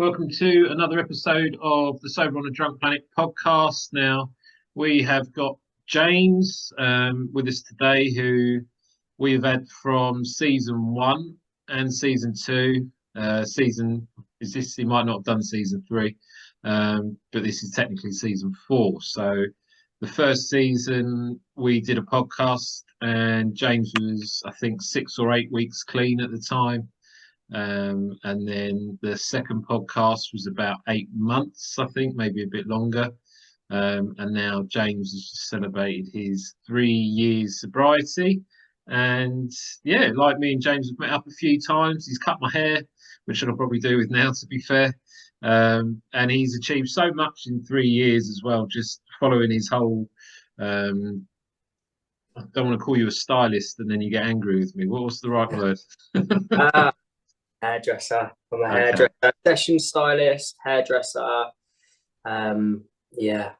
Welcome to another episode of the Sober on a Drunk Planet podcast. Now, we have got James with us today, who we've had from season 1 and season 2. He might not have done season 3, but this is technically season 4. So the first season we did a podcast and James was, I think, 6 or 8 weeks clean at the time. And then the second podcast was about 8 months, I think, maybe a bit longer. And now James has just celebrated his 3 years sobriety. And yeah, like me and James have met up a few times. He's cut my hair, which I'll probably do with now, to be fair. And he's achieved so much in 3 years as well, just following his whole I don't want to call you a stylist and then you get angry with me. What's the right word? Hairdresser. I'm a hairdresser, session stylist, hairdresser. Yeah.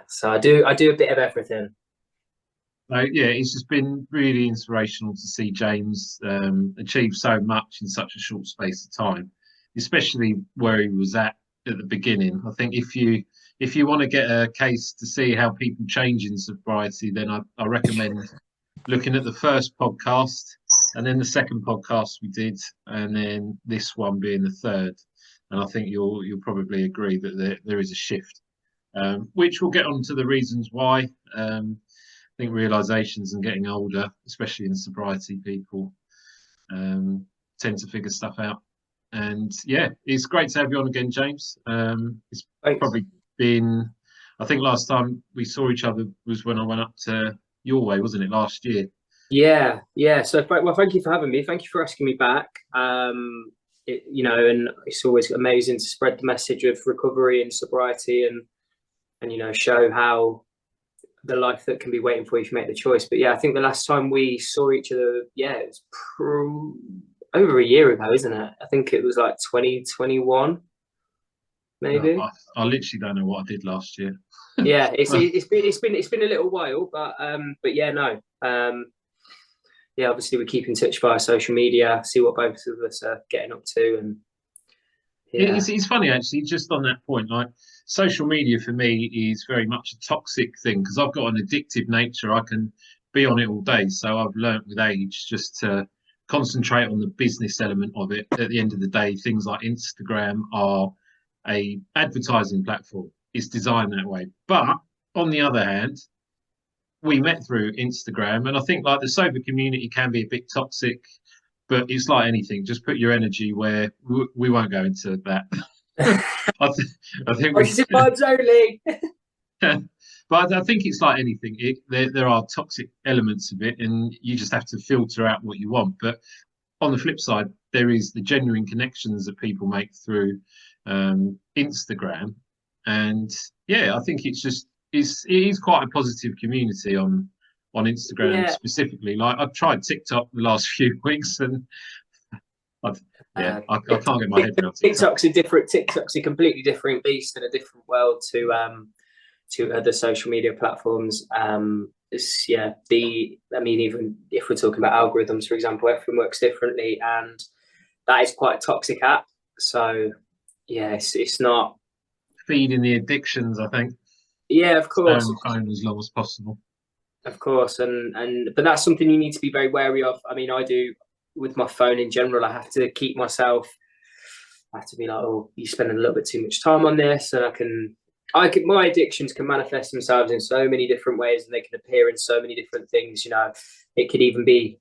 So I do a bit of everything. Yeah, it's just been really inspirational to see James achieve so much in such a short space of time, especially where he was at the beginning. I think if you want to get a case to see how people change in sobriety, then I recommend looking at the first podcast and then the second podcast we did, and then this one being the third. And I think you'll probably agree that there is a shift, which we'll get on to the reasons why. I think realizations and getting older, especially in sobriety, people tend to figure stuff out. And yeah, it's great to have you on again, James. It's probably been, I think last time we saw each other was when I went up to your way, wasn't it, last year? Yeah. So, well, thank you for having me. Thank you for asking me back. And it's always amazing to spread the message of recovery and sobriety, and show how the life that can be waiting for you if you make the choice. But yeah, I think the last time we saw each other, it was over a year ago, isn't it? I think it was like 2021, maybe. I literally don't know what I did last year. Yeah, it's been a little while, but yeah, no. Obviously we keep in touch via social media, see what both of us are getting up to, and yeah. It's funny actually, just on that point, like social media for me is very much a toxic thing because I've got an addictive nature. I can be on it all day, so I've learnt with age just to concentrate on the business element of it. At the end of the day, things like Instagram are a advertising platform. It's designed that way. But on the other hand, we met through Instagram, and I think like the sober community can be a bit toxic, but it's like anything. Just put your energy where we won't go into that. I think vibes only. But I think it's like anything. There are toxic elements of it, and you just have to filter out what you want. But on the flip side, there is the genuine connections that people make through Instagram, and yeah, I think it is quite a positive community on Instagram specifically. Like I've tried TikTok the last few weeks, and I can't get my head around TikTok. TikTok's a completely different beast and a different world to other social media platforms. Even if we're talking about algorithms, for example, everything works differently, and that is quite a toxic app. So yeah, it's not feeding the addictions, I think. Yeah, of course. Phone as long as possible. Of course, but that's something you need to be very wary of. I mean, I do with my phone in general. I have to keep myself. I have to be like, oh, you're spending a little bit too much time on this, and my addictions can manifest themselves in so many different ways, and they can appear in so many different things. It could even be,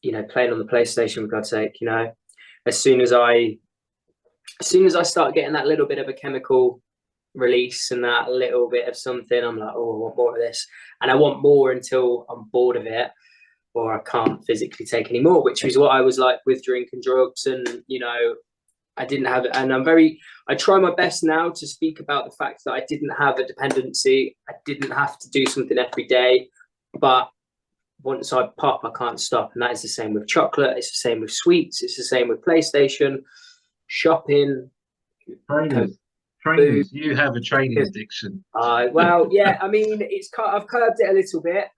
playing on the PlayStation, for God's sake. As soon as I start getting that little bit of a chemical release and that little bit of something, I'm like, oh, I want more of this, and I want more until I'm bored of it or I can't physically take any more, which is what I was like with drink and drugs. And I didn't have it, and I try my best now to speak about the fact that I didn't have a dependency. I didn't have to do something every day, but once I pop, I can't stop. And that is the same with chocolate, it's the same with sweets, it's the same with PlayStation, shopping, trainers. You have a training addiction. Well, yeah, I mean, I've curbed it a little bit,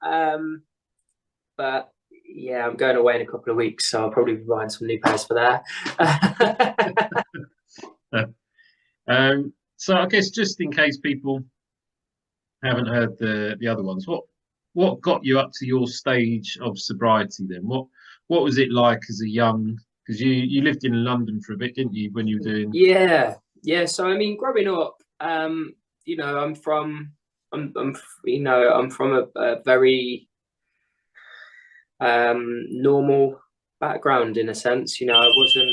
but yeah, I'm going away in a couple of weeks, so I'll probably be buying some new pairs for there. So I guess just in case people haven't heard the other ones, what got you up to your stage of sobriety then? What was it like as a young, because you lived in London for a bit, didn't you, when you were doing? Yeah. So I mean, growing up, you know, I'm from a very normal background in a sense. You know, I wasn't.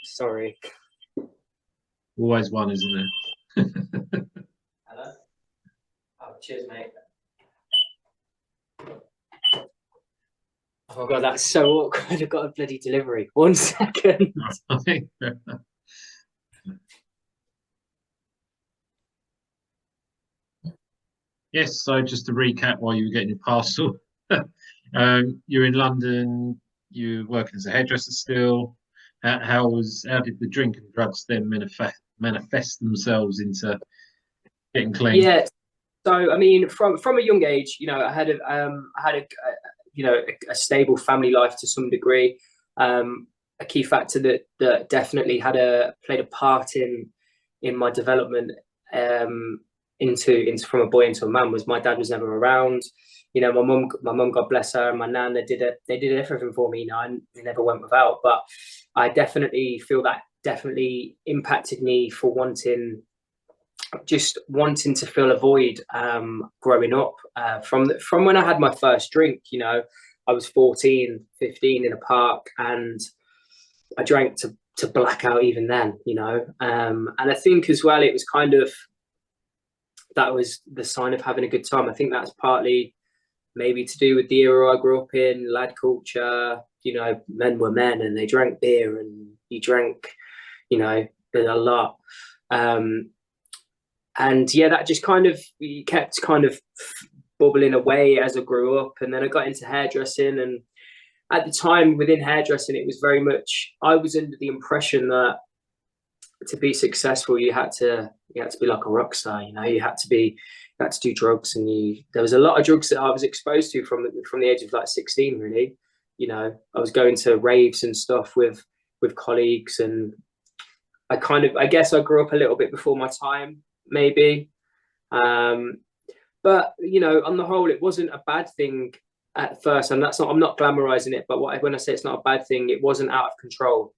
Sorry. Always one, isn't there? Hello. Oh, cheers, mate. Oh my god, that's so awkward. I've got a bloody delivery. 1 second. I think. Yes, so just to recap while you were getting your parcel, you're in London, you're working as a hairdresser still. How did the drink and drugs then manifest themselves into getting clean? Yeah. So I mean, from a young age, you know, I had a you know a stable family life to some degree. A key factor that definitely played a part in my development into from a boy into a man was my dad was never around. You know, my mum, God bless her, and my nan, they did everything for me. You know, I never went without. But I definitely feel that definitely impacted me for just wanting to fill a void growing up from when I had my first drink. You know, I was 14, 15 in a park, and I drank to black out even then, you know. And I think as well, it was kind of, that was the sign of having a good time. I think that's partly maybe to do with the era I grew up in, lad culture. You know, men were men and they drank beer, and you drank, you know, a lot. And yeah, that just kind of kept kind of bubbling away as I grew up. And then I got into hairdressing, and at the time within hairdressing, it was very much, I was under the impression that to be successful, you had to be like a rock star. You know, you had to do drugs, and there was a lot of drugs that I was exposed to from the age of like 16. Really, you know, I was going to raves and stuff with colleagues, and I guess I grew up a little bit before my time, maybe. But you know, on the whole, it wasn't a bad thing at first, and I'm not glamorizing it, but when I say it's not a bad thing, it wasn't out of control.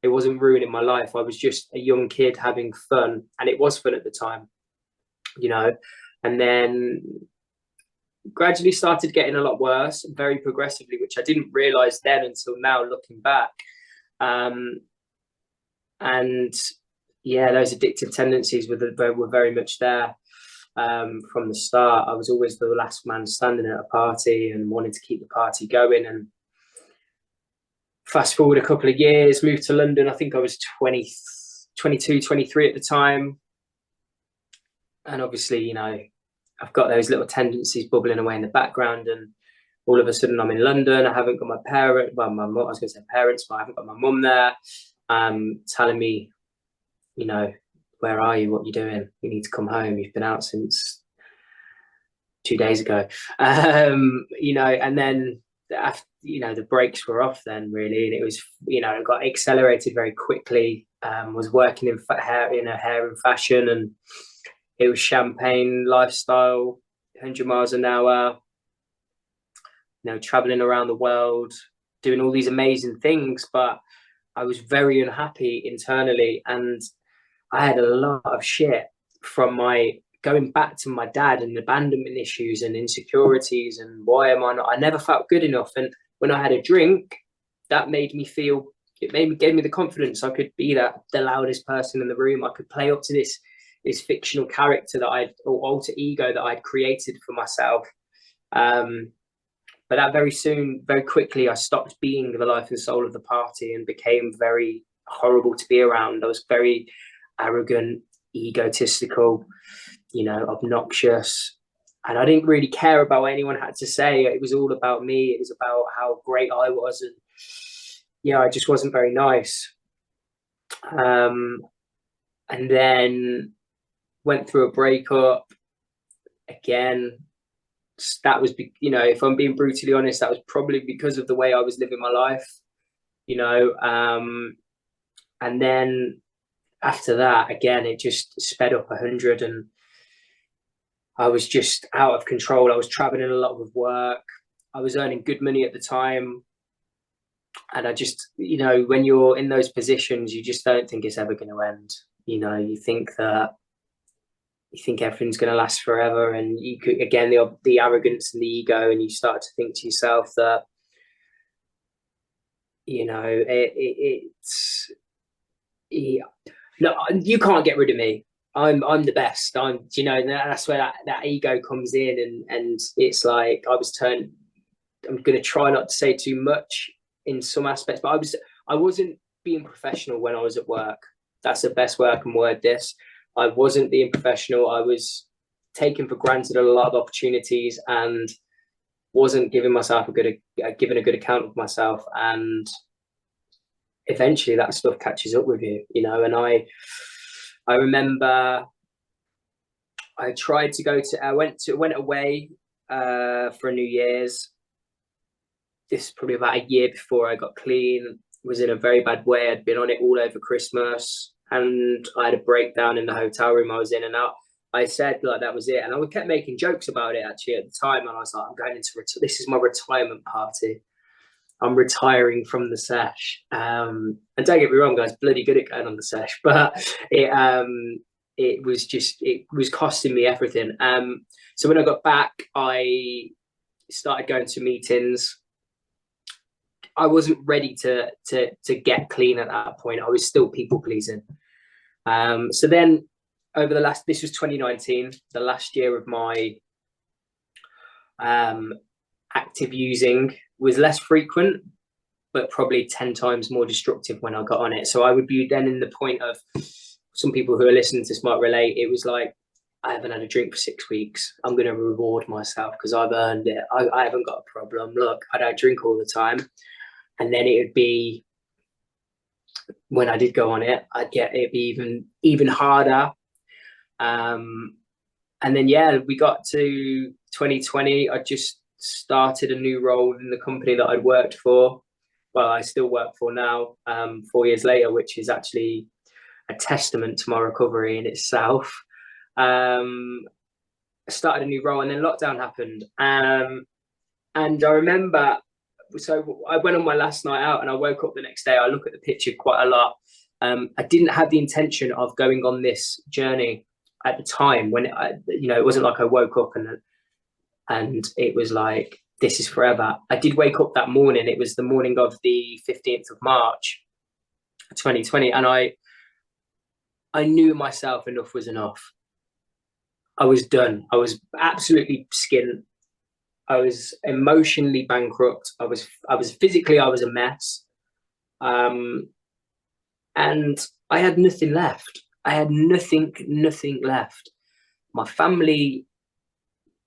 It wasn't ruining my life. I was just a young kid having fun, and it was fun at the time, you know. And then gradually started getting a lot worse, very progressively, which I didn't realize then until now, looking back. And yeah, those addictive tendencies were very much there from the start. I was always the last man standing at a party and wanted to keep the party going. And fast forward a couple of years, moved to London. I think I was 22, 23 at the time. And obviously, you know, I've got those little tendencies bubbling away in the background, and all of a sudden I'm in London. I haven't got I was going to say parents, but I haven't got my mum there, telling me, you know, where are you? What are you doing? You need to come home. You've been out since 2 days ago. You know, and then after, you know, the brakes were off then, really, and it was, you know, it got accelerated very quickly. Was working in hair and fashion, and it was champagne lifestyle, 100 miles an hour, you know, traveling around the world, doing all these amazing things. But I was very unhappy internally, and I had a lot of shit from my going back to my dad, and abandonment issues and insecurities, and why am I not? I never felt good enough. And when I had a drink, that made me feel, gave me the confidence I could be the loudest person in the room. I could play up to this fictional character or alter ego that I'd created for myself. But that very quickly, I stopped being the life and soul of the party and became very horrible to be around. I was very arrogant, egotistical, you know, obnoxious. And I didn't really care about what anyone had to say. It was all about me. It was about how great I was. And yeah, I just wasn't very nice. And then went through a breakup again. That was, you know, if I'm being brutally honest, that was probably because of the way I was living my life. You know, And then after that, again, it just sped up 100, and I was just out of control. I was traveling a lot with work. I was earning good money at the time. And I just, you know, when you're in those positions, you just don't think it's ever going to end. You know, you think everything's going to last forever. And you could, again, the arrogance and the ego, and you start to think to yourself that, you know, it's, yeah, no, you can't get rid of me. I'm the best. You know, that's where that ego comes in, and it's like I'm going to try not to say too much in some aspects, but I wasn't being professional when I was at work. That's the best way I can word this. I wasn't being professional. I was taking for granted a lot of opportunities and wasn't giving myself giving a good account of myself. And eventually that stuff catches up with you, you know. And I remember I tried to went away for New Year's. This is probably about a year before I got clean. Was in a very bad way. I'd been on it all over Christmas, and I had a breakdown in the hotel room I was in. And I said, like, that was it. And I kept making jokes about it actually at the time. And I was like, I'm going into this is my retirement party. I'm retiring from the sesh. And don't get me wrong, guys, bloody good at going on the sesh, but it was costing me everything. So when I got back, I started going to meetings. I wasn't ready to get clean at that point. I was still people pleasing. So then over this was 2019, the last year of my active using was less frequent, but probably 10 times more destructive when I got on it. So I would be then in the point of, some people who are listening to this might relate. It was like, I haven't had a drink for 6 weeks. I'm going to reward myself because I've earned it. I haven't got a problem. Look, I don't drink all the time. And then it would be, when I did go on it, it'd be even harder. And then, yeah, we got to 2020. I just started a new role in the company that I'd worked for. Well, I still work for now, 4 years later, which is actually a testament to my recovery in itself. I started a new role, and then lockdown happened. And I remember, so I went on my last night out, and I woke up the next day. I look at the picture quite a lot. I didn't have the intention of going on this journey at the time. When it wasn't like I woke up and it was like, this is forever. I did wake up that morning. It was the morning of the 15th of March, 2020, and I knew myself enough was enough. I was done. I was absolutely skint. I was emotionally bankrupt. I was physically, I was a mess. And I had nothing left. I had nothing left. My family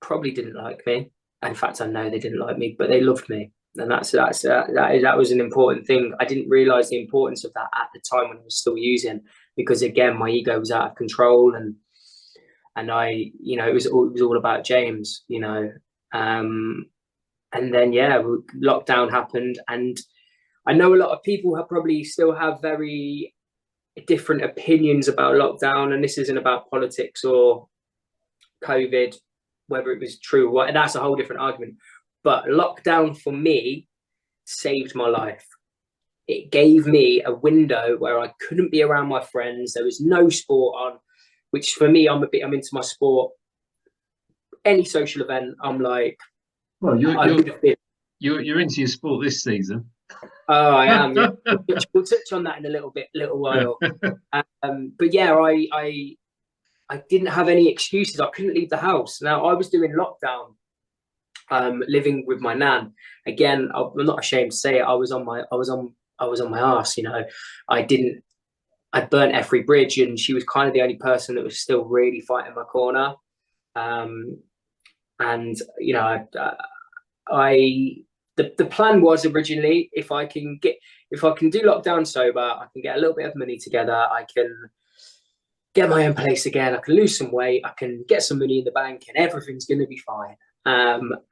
probably didn't like me. In fact, I know they didn't like me, but they loved me. And that was an important thing. I didn't realize the importance of that at the time when I was still using, because again, my ego was out of control, and I, it was all about James, and then, yeah, lockdown happened, and I know a lot of people probably still have very different opinions about lockdown, and this isn't about politics or COVID, whether it was true or what, and that's a whole different argument. But lockdown for me saved my life. It gave me a window where I couldn't be around my friends. There was no sport on, which for me, I'm into my sport. Any social event, I'm like, well, you're into your sport this season. Oh, I am. Yeah. We'll touch on that in a little while. But yeah, I didn't have any excuses. I couldn't leave the house. Now I was doing lockdown, living with my nan. Again, I'm not ashamed to say it. I was on my arse. I burnt every bridge, and she was kind of the only person that was still really fighting my corner. The plan was originally, if I can do lockdown sober, I can get a little bit of money together, I can get my own place again, I can lose some weight, I can get some money in the bank, and everything's going to be fine.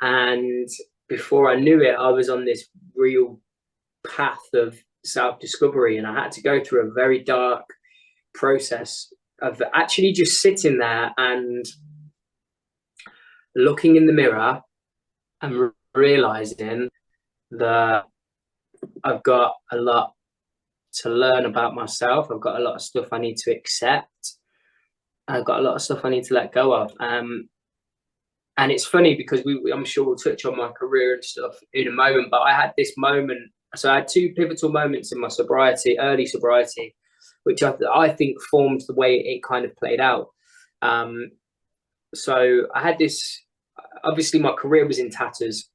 And before I knew it, I was on this real path of self-discovery, and I had to go through a very dark process of actually just sitting there and looking in the mirror and realizing that I've got a lot to learn about myself. I've got a lot of stuff I need to accept. I've got a lot of stuff I need to let go of. And it's funny because I'm sure we'll touch on my career and stuff in a moment, but I had this moment. So I had two pivotal moments in my sobriety, early sobriety, which I think formed the way it kind of played out. So I had this, obviously my career was in tatters.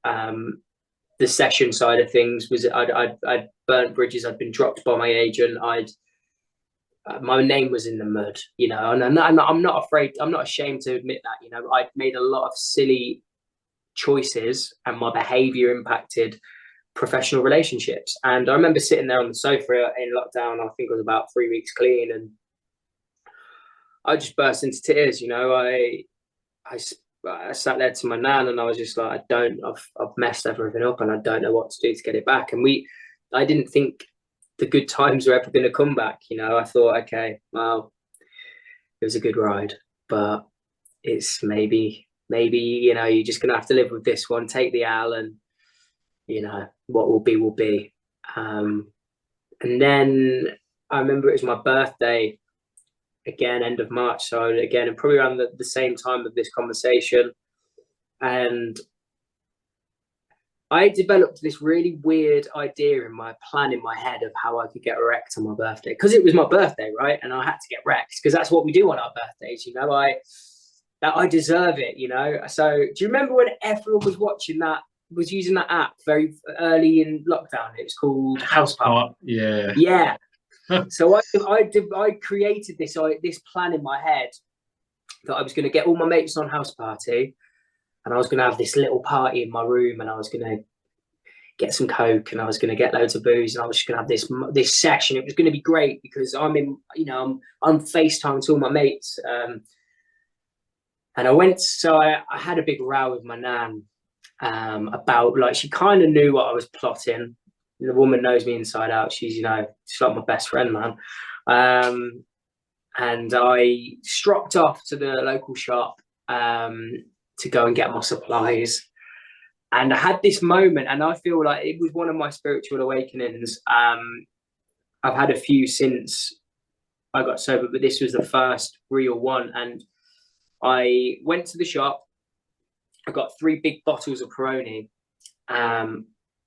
The session side of things was I'd burnt bridges. I'd been dropped by my agent. My name was in the mud, you know, and I'm not afraid. I'm not ashamed to admit that, you know, I'd made a lot of silly choices and my behavior impacted professional relationships. And I remember sitting there on the sofa in lockdown. I think it was about 3 weeks clean, and I just burst into tears. You know, I sat there to my nan and I was just like, I've messed everything up and I don't know what to do to get it back. And I didn't think the good times were ever going to come back. You know, I thought, okay, well, it was a good ride, but it's maybe, you know, you're just going to have to live with this one, take the L, and, you know, what will be, will be. And then I remember it was my birthday, again, end of March. So again, and probably around the same time of this conversation. And I developed this really weird idea in my plan in my head of how I could get wrecked on my birthday, because it was my birthday, right? And I had to get wrecked because that's what we do on our birthdays, you know. I deserve it, you know. So do you remember when everyone was watching that, was using that app very early in lockdown? It was called House Party. Yeah. So I created this plan in my head that I was going to get all my mates on House Party, and I was going to have this little party in my room, and I was going to get some coke, and I was going to get loads of booze, and I was just going to have this session. It was going to be great because I'm FaceTime to all my mates. And I had a big row with my nan about, like, she kind of knew what I was plotting. The woman knows me inside out. She's, you know, she's like my best friend, man. And I stropped off to the local shop to go and get my supplies. And I had this moment, and I feel like it was one of my spiritual awakenings. I've had a few since I got sober, but this was the first real one. And I went to the shop. I got 3 big bottles of Peroni.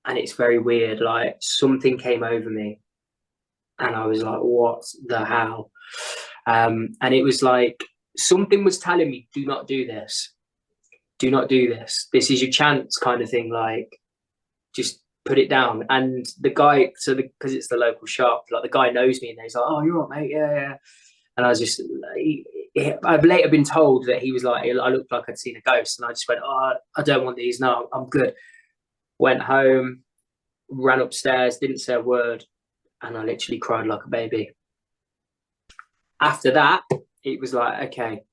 And it's very weird. Like, something came over me, and I was like, what the hell? And it was like something was telling me, do not do this. Do not do this. This is your chance, kind of thing. Like, just put it down. And the guy, because it's the local shop, like, the guy knows me, and he's like, oh, you're all right, mate. Yeah. And I was just, I've later been told that he was like, I looked like I'd seen a ghost. And I just went, oh, I don't want these. No, I'm good. Went home, ran upstairs, didn't say a word. And I literally cried like a baby. After that, it was like, okay,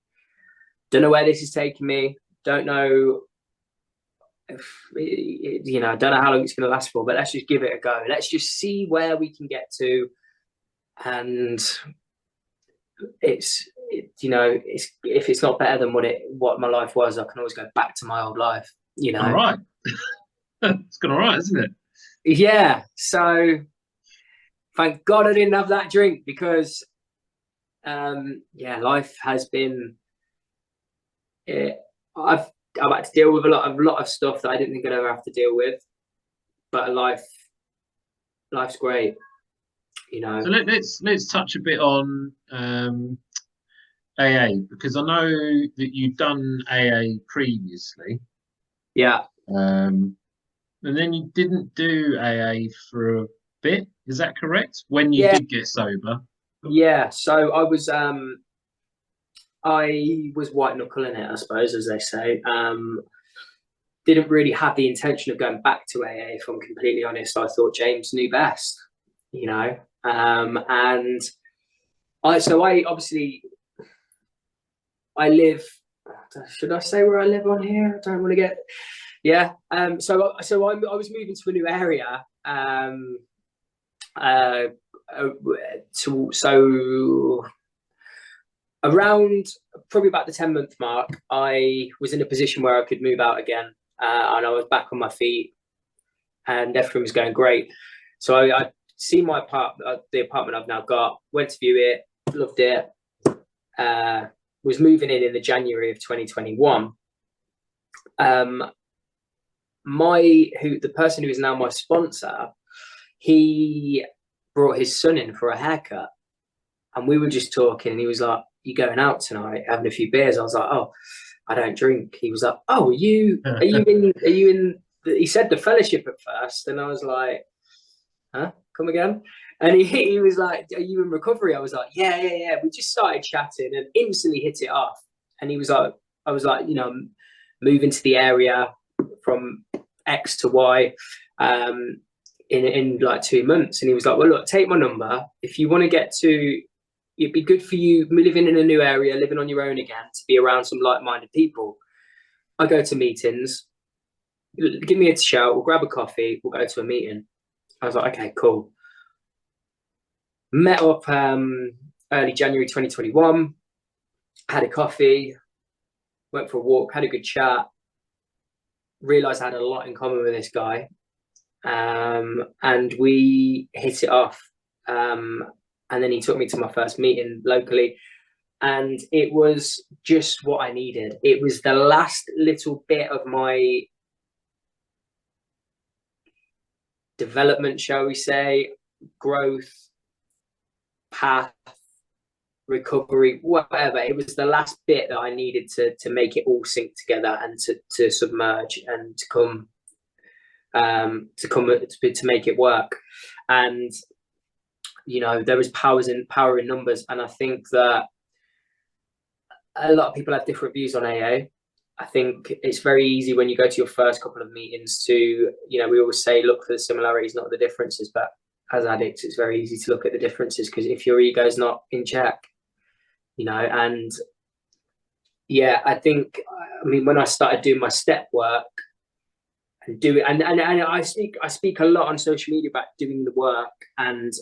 don't know where this is taking me. Don't know you know, I don't know how long it's going to last for, but let's just give it a go. Let's just see where we can get to. And you know, if it's not better than what my life was, I can always go back to my old life, you know. All right. It's gone all right, isn't it? Yeah. So thank God I didn't have that drink, because life has been, I've had to deal with a lot of stuff that I didn't think I'd ever have to deal with, but life's great, you know. So let's touch a bit on AA, because I know that you've done AA previously. Yeah. And then you didn't do AA for a bit. Is that correct? When you did get sober? Yeah. So I was white knuckling it, I suppose, as they say. Didn't really have the intention of going back to AA, if I'm completely honest. I thought James knew best, you know. And I live. Should I say where I live on here? I don't want to get. Yeah. So I was moving to a new area. So around probably about the 10-month mark, I was in a position where I could move out again, and I was back on my feet, and everything was going great. So I see my the apartment I've now got, went to view it, loved it. Was moving in the January of 2021. The person who is now my sponsor, he brought his son in for a haircut, and we were just talking, and he was like, "You going out tonight, having a few beers?" I was like, "Oh, I don't drink." He was like, "Oh, are you in he said the fellowship at first, and I was like, "Huh? Come again?" And he was like, "Are you in recovery?" I was like, yeah. We just started chatting and instantly hit it off. And he was like, I was like, you know, moving to the area from X to Y in like 2 months. And he was like, "Well, look, take my number. If you want to get to, it'd be good for you living in a new area, living on your own again, to be around some like-minded people. I go to meetings. Give me a shout. We'll grab a coffee. We'll go to a meeting." I was like, "Okay, cool." Met up early January 2021, had a coffee, went for a walk, had a good chat, realised I had a lot in common with this guy, and we hit it off. And then he took me to my first meeting locally, and it was just what I needed. It was the last little bit of my development, shall we say, growth, path, recovery, whatever. It was the last bit that I needed to make it all sink together and to submerge and to make it work. And you know, there was power in numbers, and I think that a lot of people have different views on AA. I think it's very easy when you go to your first couple of meetings to, you know, we always say look for the similarities, not the differences, but as addicts, it's very easy to look at the differences, because if your ego's not in check, you know. And yeah, I think, I mean, when I started doing my step work and I speak a lot on social media about doing the work, and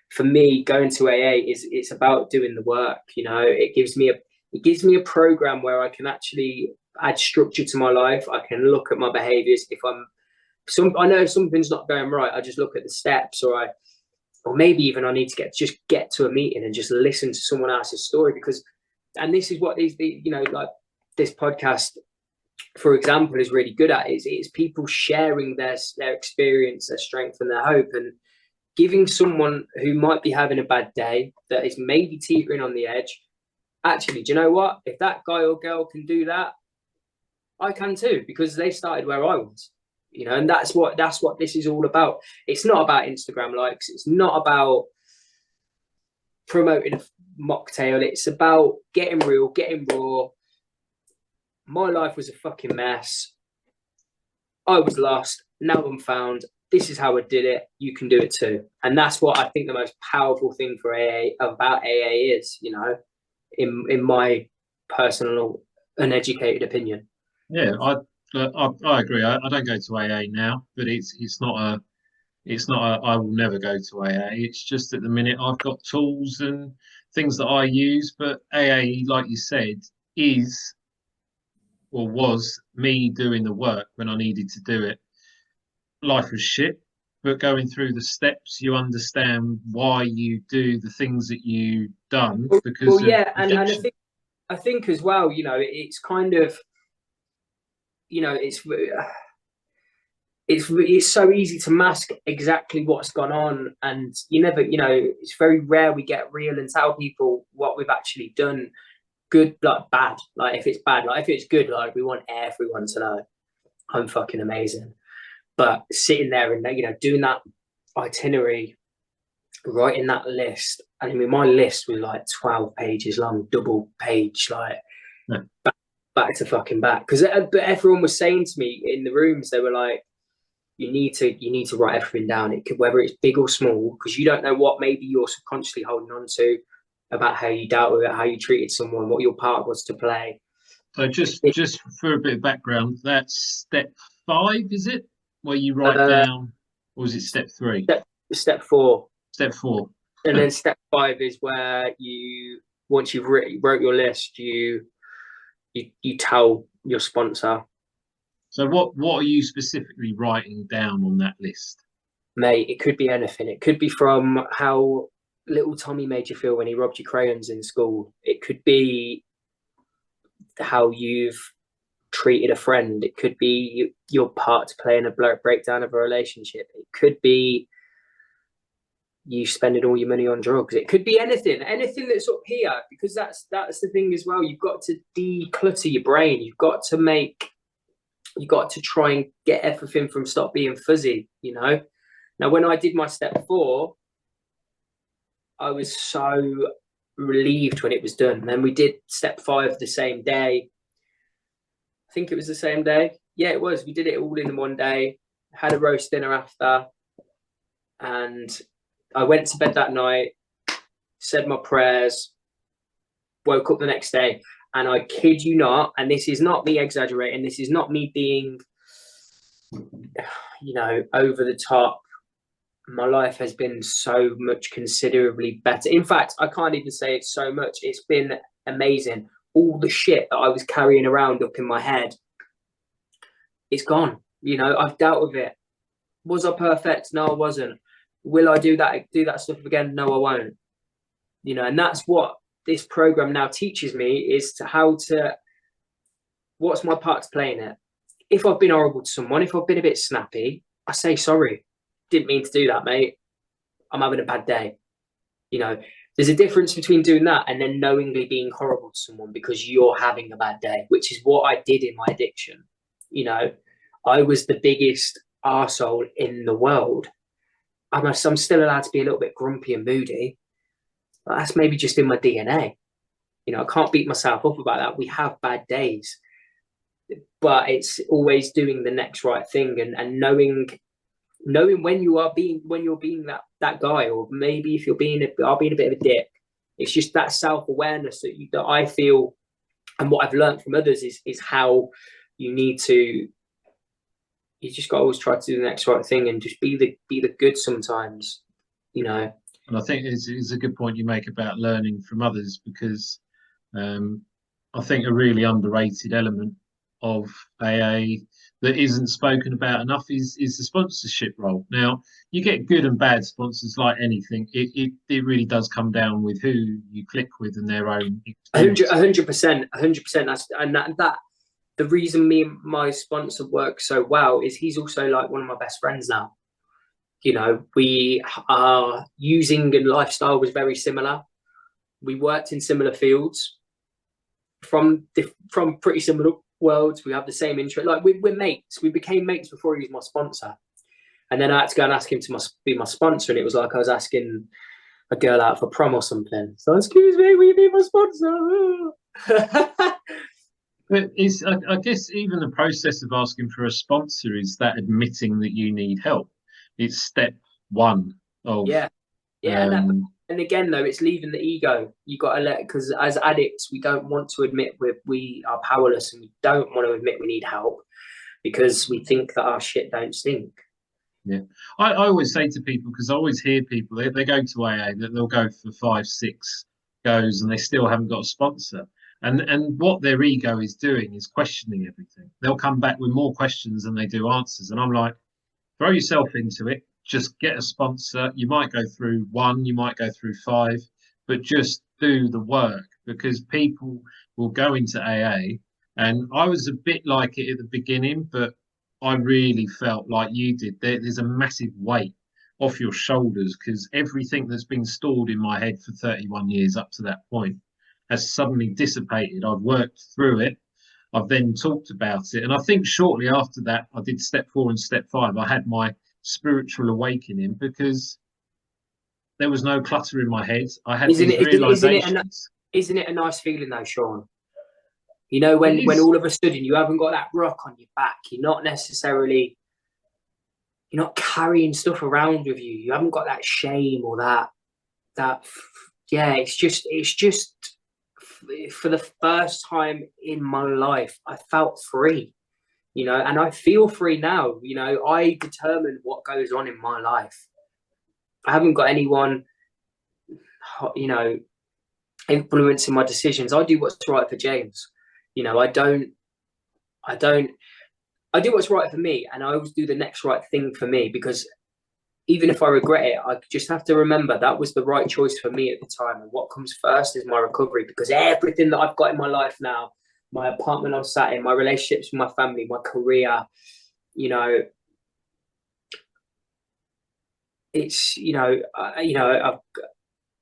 for me, going to AA it's about doing the work. You know, it gives me a program where I can actually add structure to my life. I can look at my behaviors. If I know something's not going right, I just look at the steps, or maybe even I need to get to a meeting and just listen to someone else's story, because, and this is what you know, like this podcast, for example, is really good at. It's people sharing their experience, their strength, and their hope, and giving someone who might be having a bad day, that is maybe teetering on the edge, actually, do you know what? If that guy or girl can do that, I can too, because they started where I was. You know, and that's what this is all about. It's not about Instagram likes. It's not about promoting a mocktail. It's about getting real, getting raw. My life was a fucking mess. I was lost. Now I'm found. This is how I did it. You can do it too. And that's what I think the most powerful thing for about AA is, you know, in my personal uneducated opinion. Yeah, I agree. I don't go to AA now, but it's not a I will never go to AA. It's just at the minute I've got tools and things that I use, but AA, like you said, is or was me doing the work when I needed to do it. Life was shit, but going through the steps, you understand why you do the things that you've done because yeah, and I think as well, you know, it's kind of, you know, it's so easy to mask exactly what's gone on, and you never, you know, it's very rare we get real and tell people what we've actually done, good, like bad. Like if it's bad, like if it's good, like we want everyone to know I'm fucking amazing. But sitting there and, you know, doing that itinerary, writing that list, and I mean, my list was like 12 pages long, double page, like back to fucking back. Because everyone was saying to me in the rooms, they were like, you need to write everything down. It could, whether it's big or small, because you don't know what maybe you're subconsciously holding on to about how you dealt with it, how you treated someone, what your part was to play. So just for a bit of background, that's step 5, is it? Where you write down, or is it step 3? Step 4. Step 4. And then step 5 is where once you've wrote your list, you tell your sponsor. So what are you specifically writing down on that list? Mate, it could be anything. It could be from how little Tommy made you feel when he robbed your crayons in school. It could be how you've treated a friend. It could be your part to play in a breakdown of a relationship. It could be you spending all your money on drugs. It could be anything that's up here, because that's the thing as well. You've got to declutter your brain. You've got to try and get everything from stop being fuzzy, you know. Now, when I did my step 4, I was so relieved when it was done. And then we did step 5 the same day. I think it was the same day. Yeah, it was. We did it all in one day, had a roast dinner after, and I went to bed that night, said my prayers, woke up the next day, and I kid you not, and this is not me exaggerating, this is not me being, you know, over the top. My life has been so much considerably better. In fact, I can't even say it's so much. It's been amazing. All the shit that I was carrying around up in my head, it's gone. You know, I've dealt with it. Was I perfect? No, I wasn't. Will I do that stuff again? No, I won't. You know, and that's what this program now teaches me, is what's my part to play in it. If I've been horrible to someone, if I've been a bit snappy, I say sorry. Didn't mean to do that, mate. I'm having a bad day. You know, there's a difference between doing that and then knowingly being horrible to someone because you're having a bad day, which is what I did in my addiction. You know, I was the biggest arsehole in the world. I'm still allowed to be a little bit grumpy and moody, but that's maybe just in my DNA. You know, I can't beat myself up about that. We have bad days, but it's always doing the next right thing and knowing when you're being that guy, or maybe if you're being a bit of a dick. It's just that self-awareness that I feel, and what I've learned from others is how you just got to always try to do the next right thing and just be the good sometimes, you know. And I think it's a good point you make about learning from others, because I think a really underrated element of AA that isn't spoken about enough is the sponsorship role. Now, you get good and bad sponsors like anything. It really does come down with who you click with and their own experience. 100%. That the reason me and my sponsor work so well is he's also like one of my best friends now. You know, we are using, and lifestyle was very similar. We worked in similar fields from pretty similar worlds. We have the same interest. Like we're mates. We became mates before he was my sponsor, and then I had to go and ask him to be my sponsor, and it was like I was asking a girl out for prom or something. So, excuse me, will you be my sponsor? But I guess even the process of asking for a sponsor is that admitting that you need help. It's step 1 of and again though, it's leaving the ego. You got to because as addicts we don't want to admit we are powerless, and we don't want to admit we need help because we think that our shit don't stink. Yeah, I always say to people, because I always hear people they go to AA, that they'll go for 5, 6 goes and they still haven't got a sponsor. And what their ego is doing is questioning everything. They'll come back with more questions than they do answers. And I'm like, throw yourself into it. Just get a sponsor. You might go through 1, you might go through 5, but just do the work, because people will go into AA. And I was a bit like it at the beginning, but I really felt like you did. There's a massive weight off your shoulders, because everything that's been stored in my head for 31 years up to that point has suddenly dissipated. I've worked through it. I've then talked about it. And I think shortly after that, I did step 4 and step 5. I had my spiritual awakening because there was no clutter in my head. I had these realizations. Isn't it a nice feeling though, Sean? You know, when all of a sudden you haven't got that rock on your back, you're not carrying stuff around with you. You haven't got that shame or that it's just for the first time in my life, I felt free, you know, and I feel free now. You know, I determine what goes on in my life. I haven't got anyone, you know, influencing my decisions. I do what's right for James. You know, I do what's right for me, and I always do the next right thing for me, because even if I regret it, I just have to remember that was the right choice for me at the time. And what comes first is my recovery, because everything that I've got in my life now, my apartment I'm sat in, my relationships with my family, my career, you know, it's,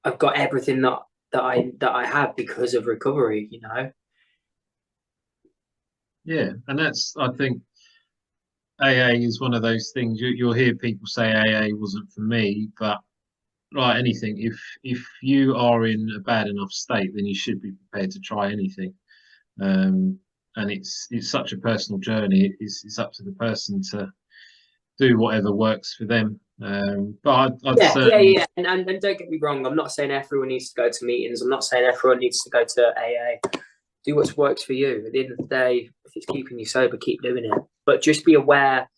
I've got everything that I have because of recovery, you know. Yeah, and that's, I think, AA is one of those things. You'll hear people say AA wasn't for me, but like anything, if you are in a bad enough state, then you should be prepared to try anything. And it's such a personal journey. It's up to the person to do whatever works for them. But I'd certainly... yeah. And don't get me wrong, I'm not saying everyone needs to go to meetings. I'm not saying everyone needs to go to AA. Do what works for you. At the end of the day, if it's keeping you sober, keep doing it. But just be aware,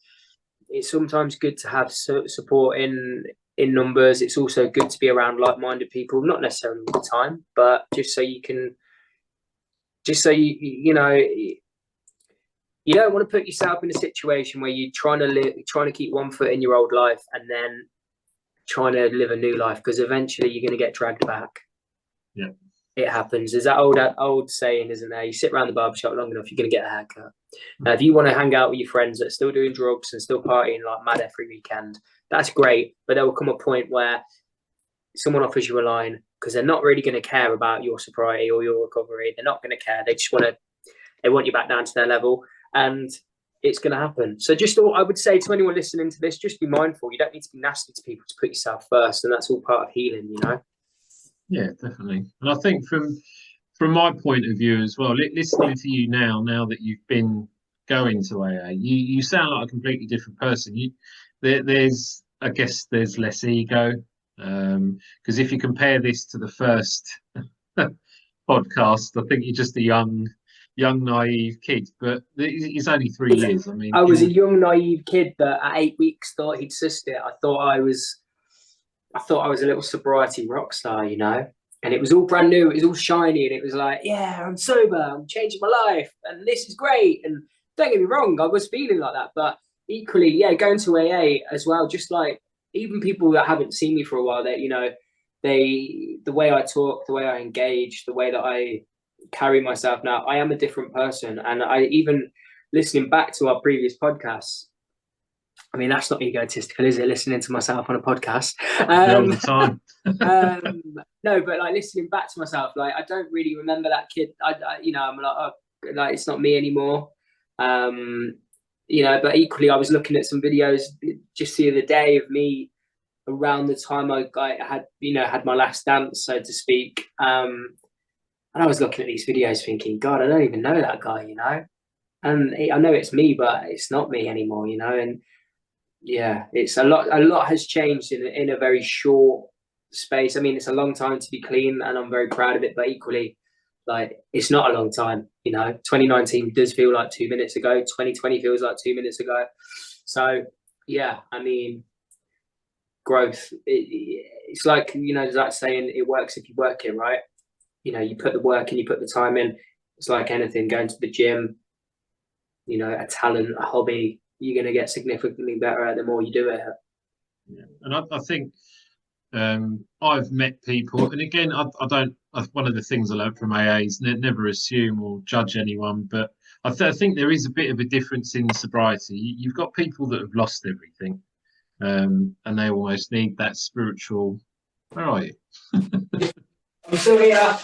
it's sometimes good to have support in numbers. It's also good to be around like-minded people, not necessarily all the time, but just so you know, you don't want to put yourself in a situation where you're trying to keep one foot in your old life and then trying to live a new life, because eventually you're going to get dragged back. Yeah, it happens. There's that old saying, isn't there? You sit around the barbershop long enough, you're going to get a haircut. Now, if you want to hang out with your friends that are still doing drugs and still partying like mad every weekend, that's great. But there will come a point where someone offers you a line, because they're not really going to care about your sobriety or your recovery. They're not going to care. They want you back down to their level, and it's going to happen. So I would say to anyone listening to this, just be mindful. You don't need to be nasty to people to put yourself first, and that's all part of healing, you know? Yeah, definitely. And I think from my point of view as well, listening to you now that you've been going to AA, you sound like a completely different person. There's I guess there's less ego, because if you compare this to the first podcast, I think you're just a young naive kid. But it's only 3 years. I mean, I was a young naive kid that at 8 weeks thought he'd cyst it. I thought I was a little sobriety rock star, you know, and it was all brand new. It was all shiny, and it was like, yeah, I'm sober, I'm changing my life, and this is great. And don't get me wrong, I was feeling like that, but equally, yeah, going to AA as well. Just like even people that haven't seen me for a while, that, you know, the way I talk, the way I engage, the way that I carry myself now, I am a different person. And I even listening back to our previous podcasts, I mean, that's not egotistical, is it? Listening to myself on a podcast. All the time. No, but like listening back to myself, like I don't really remember that kid. You know, I'm like, oh, like it's not me anymore. You know, but equally, I was looking at some videos just the other day of me around the time I had my last dance, so to speak. And I was looking at these videos thinking, God, I don't even know that guy, you know. And I know it's me, but it's not me anymore, you know. And yeah, it's a lot has changed in a very short space. I mean, it's a long time to be clean, and I'm very proud of it, but equally, like, it's not a long time, you know. 2019 does feel like 2 minutes ago. 2020 feels like 2 minutes ago. So yeah, I mean, growth, it's like, you know, that saying, it works if you work it, right? You know, you put the work and you put the time in. It's like anything, going to the gym, you know, a talent, a hobby, you're going to get significantly better at the more you do it. Yeah. And I think I've met people, and again, I don't. One of the things I learned from AA is never assume or judge anyone, but I think there is a bit of a difference in sobriety. You've got people that have lost everything, and they almost need that spiritual. Where are you? I'm still here.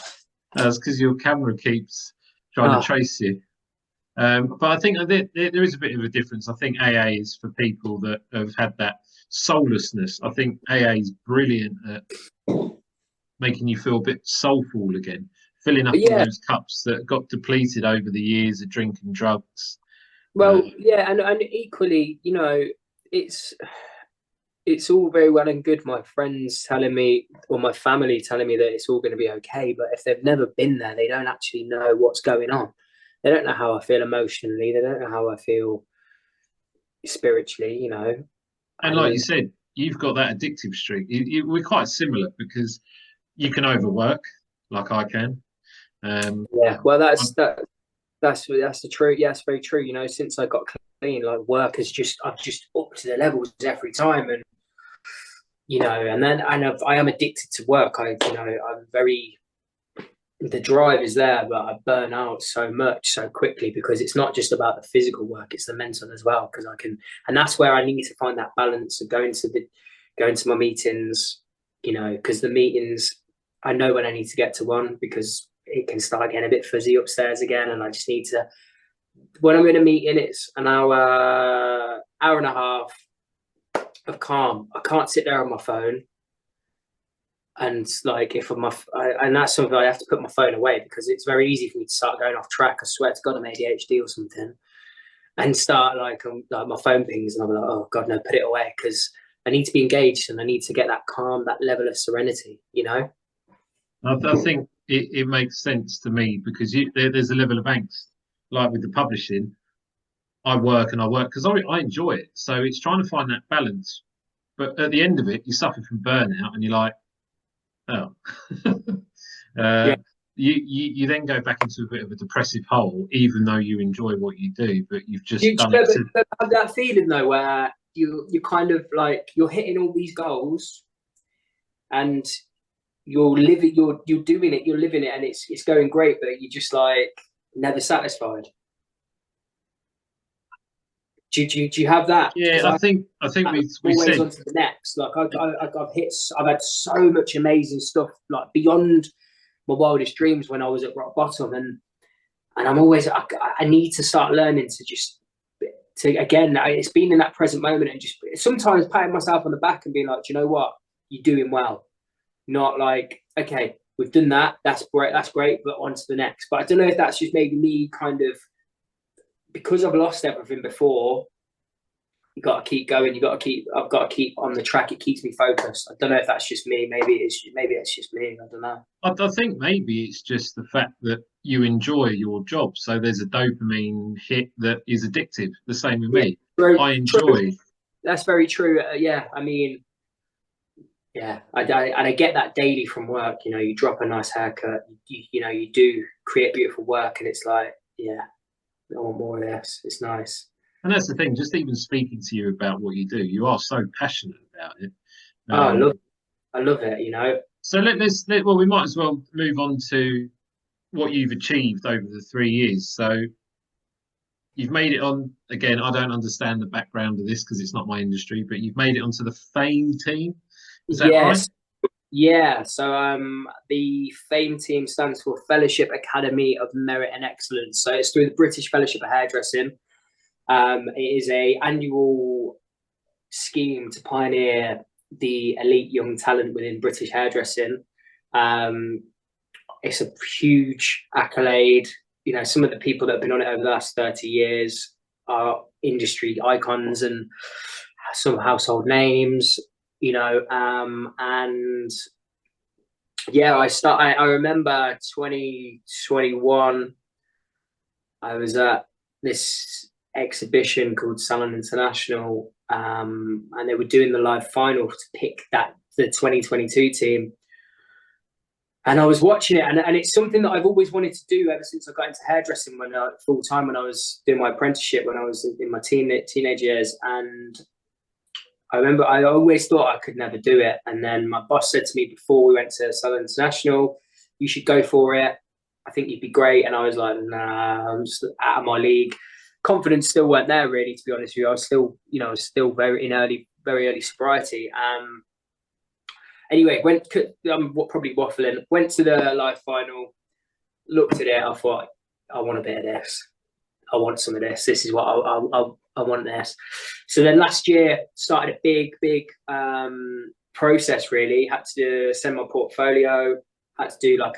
That's because your camera keeps trying to trace you. But I think there is a bit of a difference. I think AA is for people that have had that soullessness. I think AA is brilliant at making you feel a bit soulful again, filling up all those cups that got depleted over the years of drinking drugs. Well, yeah, and equally, you know, it's all very well and good my friends telling me, or my family telling me, that it's all going to be okay, but if they've never been there, they don't actually know what's going on. They don't know how I feel emotionally. They don't know how I feel spiritually, you know. And like you said, you've got that addictive streak. We're quite similar because you can overwork like I can. Yeah, well, that's the truth. Yeah, it's very true. You know, since I got clean, like work has just I've just upped to the levels every time, and you know, and I am addicted to work. I'm very the drive is there, but I burn out so much so quickly because it's not just about the physical work; it's the mental as well. Because and that's where I need to find that balance of going to my meetings. You know, because the meetings, I know when I need to get to one because it can start getting a bit fuzzy upstairs again, and I just need to. When I'm in a meeting, it's an hour and a half of calm. I can't sit there on my phone. And like if and that's something I have to put my phone away because it's very easy for me to start going off track. I swear to God, I'm ADHD or something, and start like my phone pings, and I'm like, oh God, no, put it away because I need to be engaged and I need to get that calm, that level of serenity. You know. I think it makes sense to me because there's a level of angst, like with the publishing. I work because I enjoy it, so it's trying to find that balance. But at the end of it, you suffer from burnout, and you're like, oh. Yeah. You then go back into a bit of a depressive hole, even though you enjoy what you do, but you've just Do you done it. have that feeling though, where you kind of like you're hitting all these goals, and you're living, you're doing it, you're living it, and it's going great, but you're just like never satisfied. Do you have that? Yeah, I think we always said on to the next. Like I've had so much amazing stuff, like beyond my wildest dreams when I was at rock bottom, and I'm always I need to start learning to again. It's been in that present moment and just sometimes patting myself on the back and being like, do you know what, you're doing well. Not like, okay, we've done that, that's great, but on to the next. But I don't know if that's just maybe me kind of because I've lost everything before. You got to keep going. I've got to keep on the track. It keeps me focused. I don't know if that's just me. Maybe it's just me. I don't know. I think maybe it's just the fact that you enjoy your job. So there's a dopamine hit that is addictive. The same with me. I enjoy. True. That's very true. Yeah, I mean, yeah, I get that daily from work. You know, you drop a nice haircut. You know, you do create beautiful work, and it's like, yeah, I want more of this. It's nice. And that's the thing. Just even speaking to you about what you do, you are so passionate about it. I love it. You know. So we might as well move on to what you've achieved over the 3 years. So you've made it on again. I don't understand the background of this because it's not my industry, but you've made it onto the FAME team. Is that right? Yeah. So the FAME team stands for Fellowship Academy of Merit and Excellence. So it's through the British Fellowship of Hairdressing. It is a annual scheme to pioneer the elite young talent within British hairdressing. It's a huge accolade. You know, some of the people that have been on it over the last 30 years are industry icons and some household names, you know, and yeah, I remember 2021, I was at this exhibition called Salon International, and they were doing the live final to pick the 2022 team. And I was watching it, and it's something that I've always wanted to do ever since I got into hairdressing full time when I was doing my apprenticeship when I was in my teenage years. And I remember I always thought I could never do it. And then my boss said to me before we went to Southern International, you should go for it. I think you'd be great. And I was like, nah, I'm just out of my league. Confidence still weren't there really, to be honest with you. I was still very early sobriety. Anyway, I'm probably waffling. Went to the live final, looked at it. I thought, I want a bit of this. I want some of this. This is what I want this. So then last year started a big process. Really had to send my portfolio. Had to do like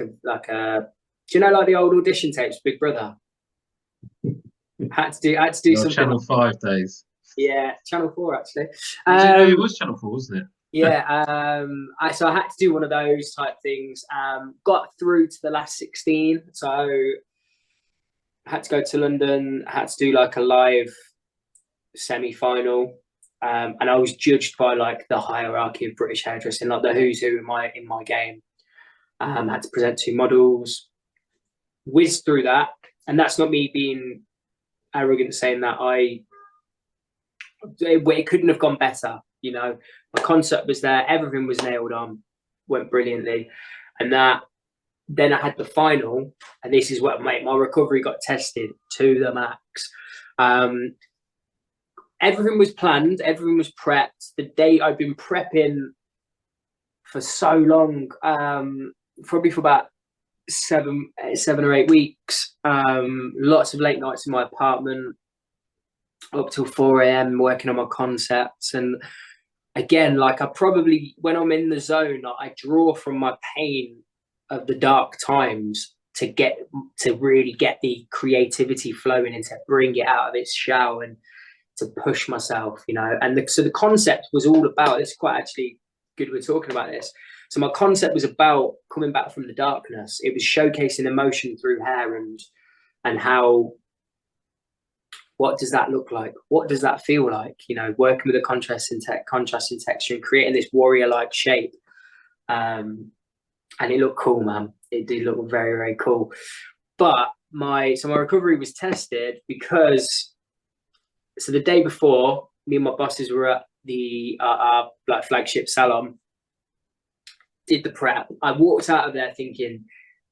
a do you know like the old audition tapes, Big Brother? Had to do something. Channel 5 days. Yeah, Channel 4 actually. It was Channel 4, wasn't it? Yeah, so I had to do one of those type things. Got through to the last 16, so I had to go to London. I had to do like a live semi-final. and I was judged by like the hierarchy of British hairdressing, like the who's who in my game. Had to present 2 models, whizzed through that, and that's not me being arrogant saying that it couldn't have gone better. You know, my concept was there, everything was nailed on, went brilliantly, and then I had the final, and this is what my recovery got tested to the max. Everything was planned, everything was prepped. The day I'd been prepping for so long, probably for about 7 or 8 weeks. Lots of late nights in my apartment, up till 4 a.m. working on my concepts. And again, like, I probably, when I'm in the zone, I draw from my pain of the dark times to really get the creativity flowing and to bring it out of its shell and to push myself, you know. And so the concept was all about, it's quite actually good we're talking about this. So my concept was about coming back from the darkness. It was showcasing emotion through hair and how, what does that look like? What does that feel like? You know, working with a contrasting texture and creating this warrior-like shape. And it looked cool, man. It did look very, very cool. But my recovery was tested because, so the day before, me and my bosses were at the like flagship salon, did the prep. I walked out of there thinking,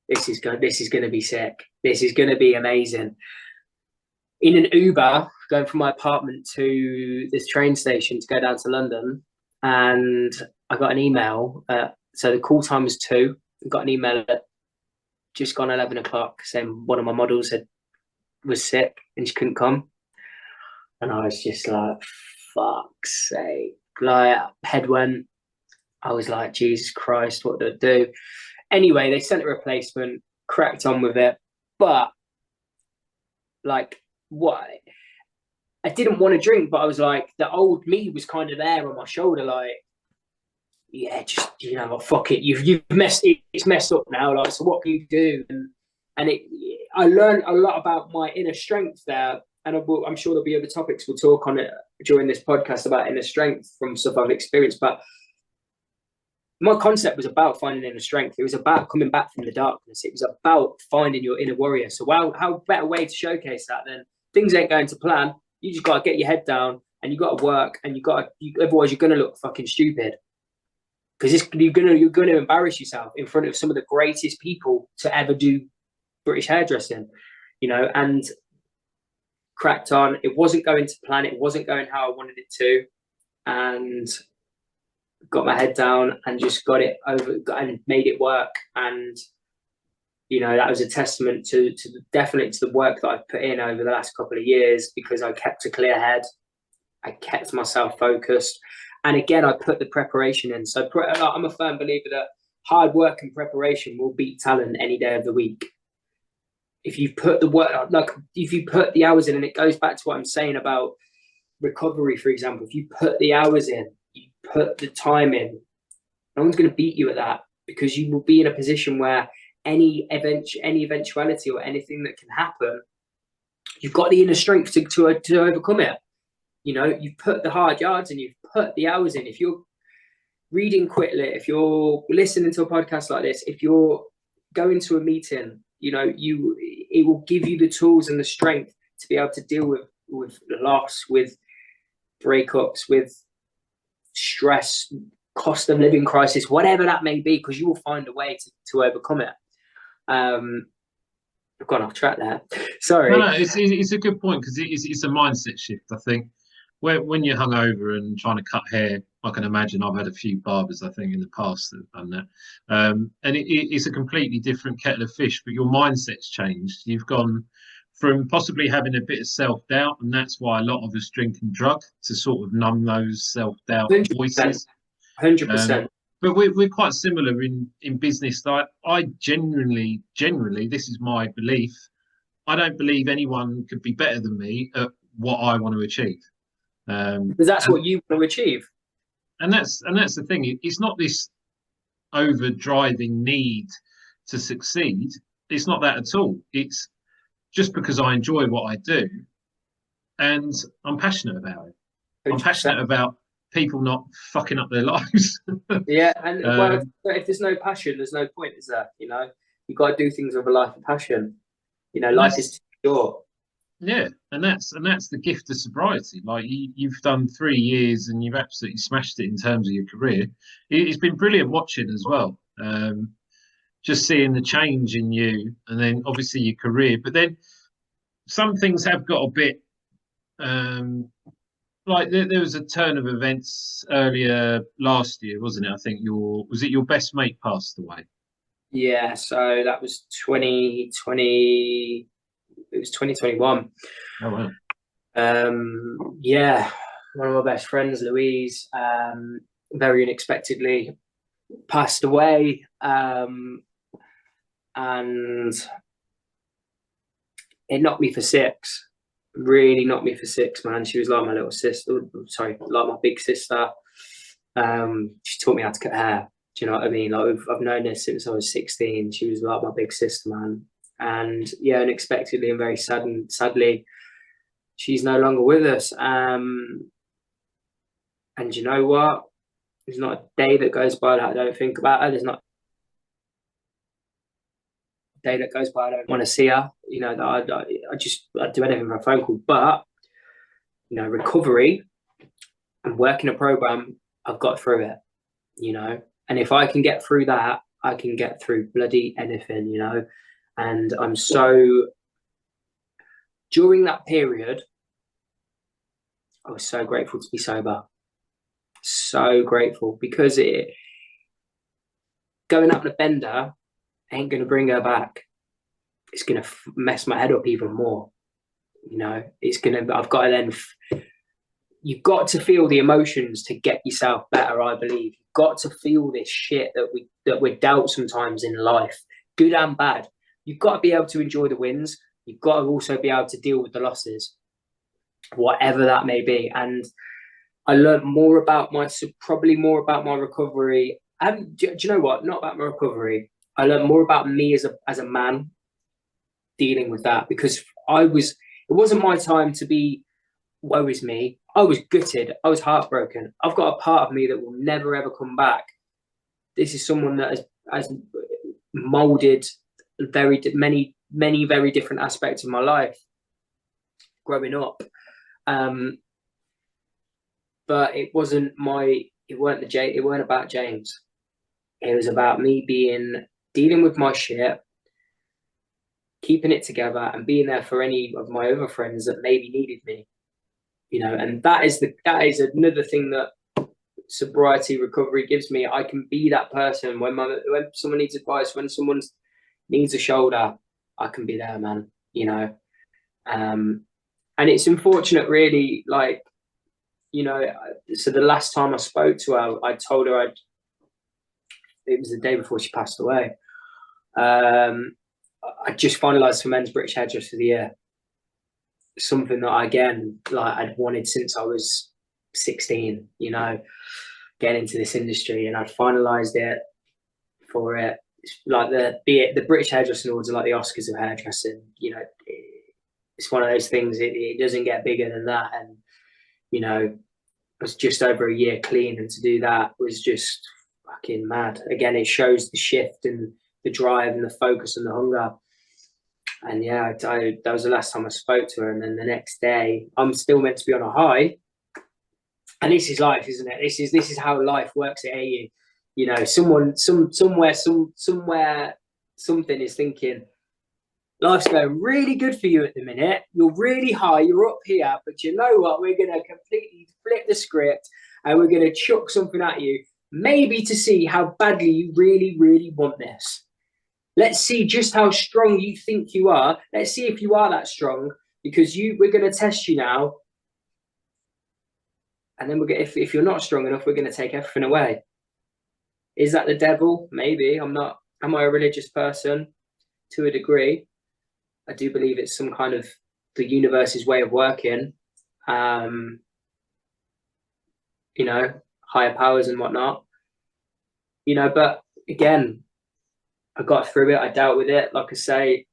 this is going to be sick. This is going to be amazing. In an Uber, going from my apartment to this train station to go down to London, and I got an email. So the call time was 2. I got an email at just gone 11 o'clock saying one of my models was sick and she couldn't come. And I was just like, fuck's sake. Like, head went. I was like, Jesus Christ, what do I do? Anyway, they sent a replacement, cracked on with it. But, like, what? I didn't want to drink, but I was like, the old me was kind of there on my shoulder, like, yeah, just, you know what, fuck it. You've messed it. It's messed up now. Like, so what can you do? And I learned a lot about my inner strength there. And I'm sure there'll be other topics we'll talk on it during this podcast about inner strength from stuff I've experienced. But my concept was about finding inner strength. It was about coming back from the darkness. It was about finding your inner warrior. So how better way to showcase that than things ain't going to plan. You just got to get your head down and you got to work, and otherwise you're going to look fucking stupid. Because you're gonna embarrass yourself in front of some of the greatest people to ever do British hairdressing, you know. And cracked on. It wasn't going to plan. It wasn't going how I wanted it to, and got my head down and just got it over and made it work. And you know, that was a testament to definitely to the work that I've put in over the last couple of years, because I kept a clear head, I kept myself focused. And again, I put the preparation in. So I'm a firm believer that hard work and preparation will beat talent any day of the week. If you put the work, like if you put the hours in, and it goes back to what I'm saying about recovery, for example, if you put the hours in, you put the time in, no one's going to beat you at that, because you will be in a position where any eventuality or anything that can happen, you've got the inner strength to overcome it. You know, you've put the hard yards and you've put the hours in. If you're reading quickly, if you're listening to a podcast like this, if you're going to a meeting, you know, it will give you the tools and the strength to be able to deal with loss, with breakups, with stress, cost of living crisis, whatever that may be, because you will find a way to overcome it. I've gone off track there. Sorry. No, it's a good point, because it's a mindset shift, I think. When you're hungover and trying to cut hair, I can imagine I've had a few barbers, I think, in the past that have done that. And it's a completely different kettle of fish, but your mindset's changed. You've gone from possibly having a bit of self-doubt, and that's why a lot of us drink and drug, to sort of numb those self-doubt 100%, voices. 100%. But we're quite similar in business. I generally, this is my belief, I don't believe anyone could be better than me at what I want to achieve. Because that's what you want to achieve. And that's the thing. It's not this overdriving need to succeed. It's not that at all. It's just because I enjoy what I do and I'm passionate about it. I'm 100%. passionate about people not fucking up their lives. Yeah, and well, if there's no passion, there's no point, is there? You know, you've got to do things with a life of passion. You know, life is too short. Yeah, and that's the gift of sobriety. Like you've done 3 years and you've absolutely smashed it in terms of your career. It's been brilliant watching as well. Just seeing the change in you, and then obviously your career. But then some things have got a bit like there was a turn of events earlier last year, wasn't it? I think was it your best mate passed away? Yeah, so that was 2020. It was 2021. Oh wow. Yeah, one of my best friends, Louise, very unexpectedly passed away. And it knocked me for six. Really knocked me for six, man. She was like my little sister. Sorry, like my big sister. She taught me how to cut hair. Do you know what I mean? Like I've known her since I was 16. She was like my big sister, man. And yeah, unexpectedly and very sadly, she's no longer with us. And you know what? There's not a day that goes by that I don't think about her. There's not a day that goes by I don't want to see her. You know, I'd do anything for a phone call. But you know, recovery and working a program, I've got through it. You know, and if I can get through that, I can get through bloody anything. You know, and I'm so. During that period, I was so grateful to be sober. So grateful, because going up the bender ain't going to bring her back. It's going to mess my head up even more. You know, I've got to then, you've got to feel the emotions to get yourself better, I believe. You've got to feel this shit that we're dealt sometimes in life, good and bad. You've got to be able to enjoy the wins. You've got to also be able to deal with the losses, whatever that may be. And I learned probably more about my recovery. And do you know what? Not about my recovery. I learned more about me as a man dealing with that, because it wasn't my time to be woe is me. I was gutted. I was heartbroken. I've got a part of me that will never ever come back. This is someone that has molded many very different aspects of my life growing up. But it weren't about James. It was about me dealing with my shit, keeping it together, and being there for any of my other friends that maybe needed me. You know, and that is another thing that sobriety recovery gives me. I can be that person when someone needs advice, when someone needs a shoulder, I can be there, man. You know, and it's unfortunate, really. Like, you know, so the last time I spoke to her, I told her it was the day before she passed away. I just finalised for Men's British Hairdresser of the Year. Something that I'd wanted since I was 16, you know, getting into this industry, and I'd finalised it for it. It's like the British Hairdressing Awards are like the Oscars of hairdressing. You know, it's one of those things. It doesn't get bigger than that, and you know, it was just over a year clean, and to do that was just fucking mad. Again, it shows the shift and the drive and the focus and the hunger. And yeah, that was the last time I spoke to her. And then the next day, I'm still meant to be on a high. And this is life, isn't it? This is how life works at AU. You know, somewhere, something is thinking, life's going really good for you at the minute. You're really high. You're up here. But you know what? We're going to completely flip the script, and we're going to chuck something at you, maybe to see how badly you really, really want this. Let's see just how strong you think you are. Let's see if you are that strong, because we're going to test you now. And then if you're not strong enough, we're going to take everything away. Is that the devil? Maybe. I'm not. Am I a religious person? To a degree. I do believe it's some kind of the universe's way of working. You know, higher powers and whatnot. You know, but again, I got through it. I dealt with it. Like I say,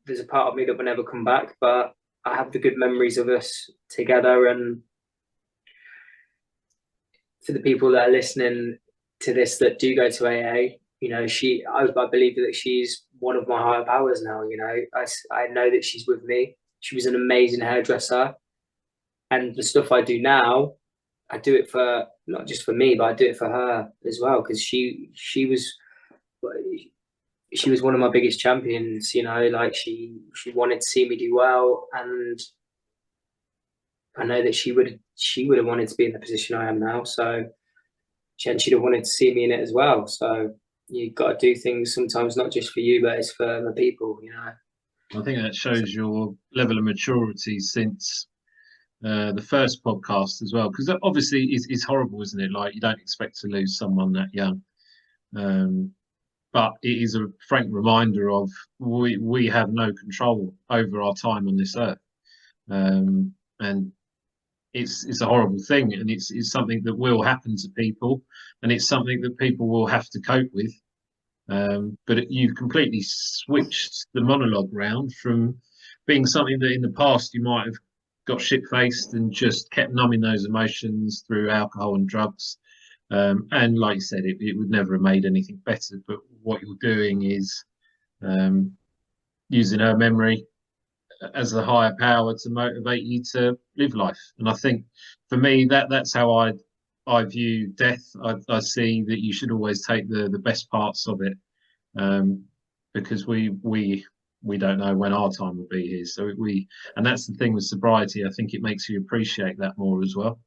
there's a part of me that will never come back, but I have the good memories of us together. And for the people that are listening to this that do go to AA, you know, I believe that she's one of my higher powers now. You know, I know that she's with me. She was an amazing hairdresser, and the stuff I do now, I do it for not just for me, but I do it for her as well, because she was one of my biggest champions. You know, like she wanted to see me do well, and I know that she would have wanted to be in the position I am now. So she'd have wanted to see me in it as well. So you've got to do things sometimes not just for you, but it's for the people. You know, I think that shows your level of maturity since the first podcast as well, because obviously it's horrible, isn't it? Like, you don't expect to lose someone that young, but it is a frank reminder of we have no control over our time on this earth, and it's a horrible thing, and it's something that will happen to people, and it's something that people will have to cope with. But you've completely switched the monologue round from being something that in the past you might have got shit-faced and just kept numbing those emotions through alcohol and drugs. And like you said, it would never have made anything better. But what you're doing is using her memory as a higher power to motivate you to live life. And I think for me, that's how I view death. I see that you should always take the best parts of it, because we don't know when our time will be here. So and that's the thing with sobriety. I think it makes you appreciate that more as well.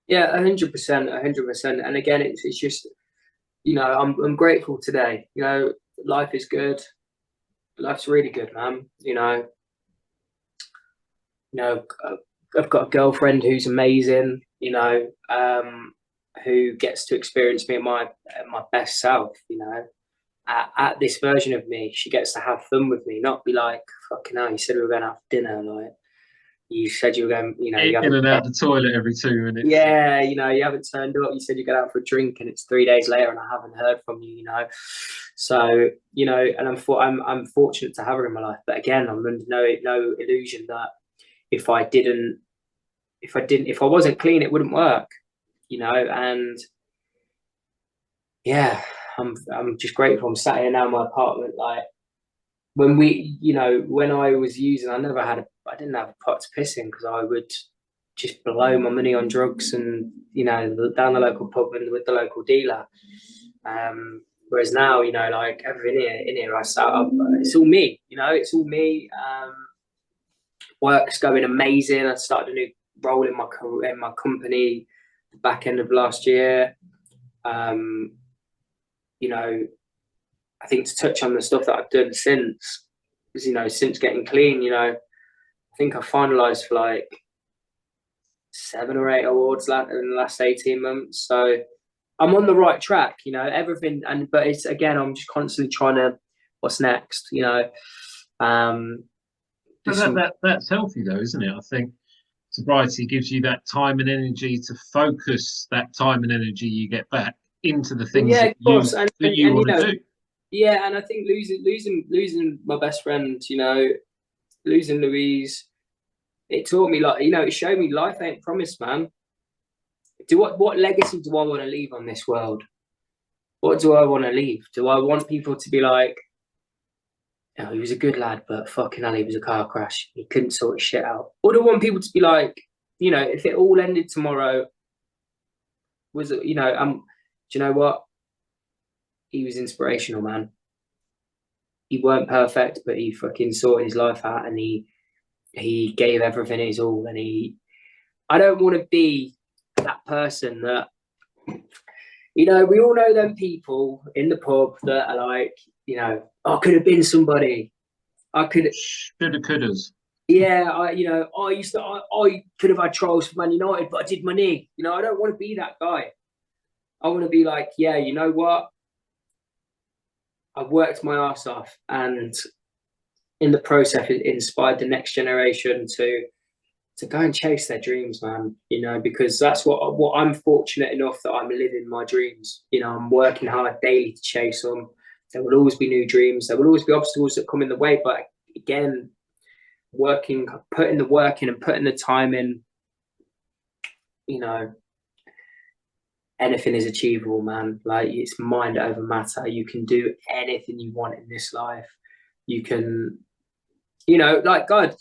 Yeah, 100%, 100%. And again, it's just, you know, I'm grateful today. You know, life is good. Life's really good, man. You know, I've got a girlfriend who's amazing. You know, who gets to experience me at my best self. You know, at this version of me, she gets to have fun with me, not be like, fucking hell, you said we were going out for dinner, like you said you were going, you know, in and out the toilet every 2 minutes. Yeah, you know, you haven't turned up. You said you got out for a drink, and it's 3 days later, and I haven't heard from you. You know, so you know, and I'm fortunate to have her in my life. But again, I'm under no illusion that if I wasn't clean, it wouldn't work. You know, and yeah, I'm just grateful. I'm sat here now in my apartment, like when I was using, I didn't have a pot to piss in, because I would just blow my money on drugs and, you know, down the local pub and with the local dealer. Whereas now, you know, like everything in here, I start up, it's all me, you know, it's all me. Work's going amazing. I started a new role in my career, in my company, the back end of last year. You know, I think to touch on the stuff that I've done since getting clean, you know, I think I finalised for like 7 or 8 awards in the last 18 months. So I'm on the right track, you know, everything. But it's, again, I'm just constantly trying to, what's next, you know. That's healthy though, isn't it? I think sobriety gives you that time and energy to focus that time and energy you get back into the things that you want to do. Yeah, and I think losing my best friend, you know, losing Louise, it taught me, like, you know, it showed me life ain't promised, man. What legacy do I want to leave on this world? What do I want to leave? Do I want people to be like, oh, he was a good lad, but fucking hell, he was a car crash. He couldn't sort his shit out. Or do I want people to be like, you know, if it all ended tomorrow, you know, do you know what? He was inspirational, man. He weren't perfect, but he fucking sorted his life out, and he gave everything his all. And I don't want to be that person that, you know, we all know them people in the pub that are like, you know, I could have been somebody. I could shoulda, couldas. Yeah, I could have had trials for Man United, but I did my knee. You know, I don't want to be that guy. I want to be like, yeah, you know what? I've worked my ass off, and in the process, it inspired the next generation to go and chase their dreams, man. You know, because that's what I'm fortunate enough that I'm living my dreams. You know, I'm working hard daily to chase them. There will always be new dreams. There will always be obstacles that come in the way. But again, putting the work in and putting the time in, you know, anything is achievable, man. Like, it's mind over matter. You can do anything you want in this life. You can, you know, like, God,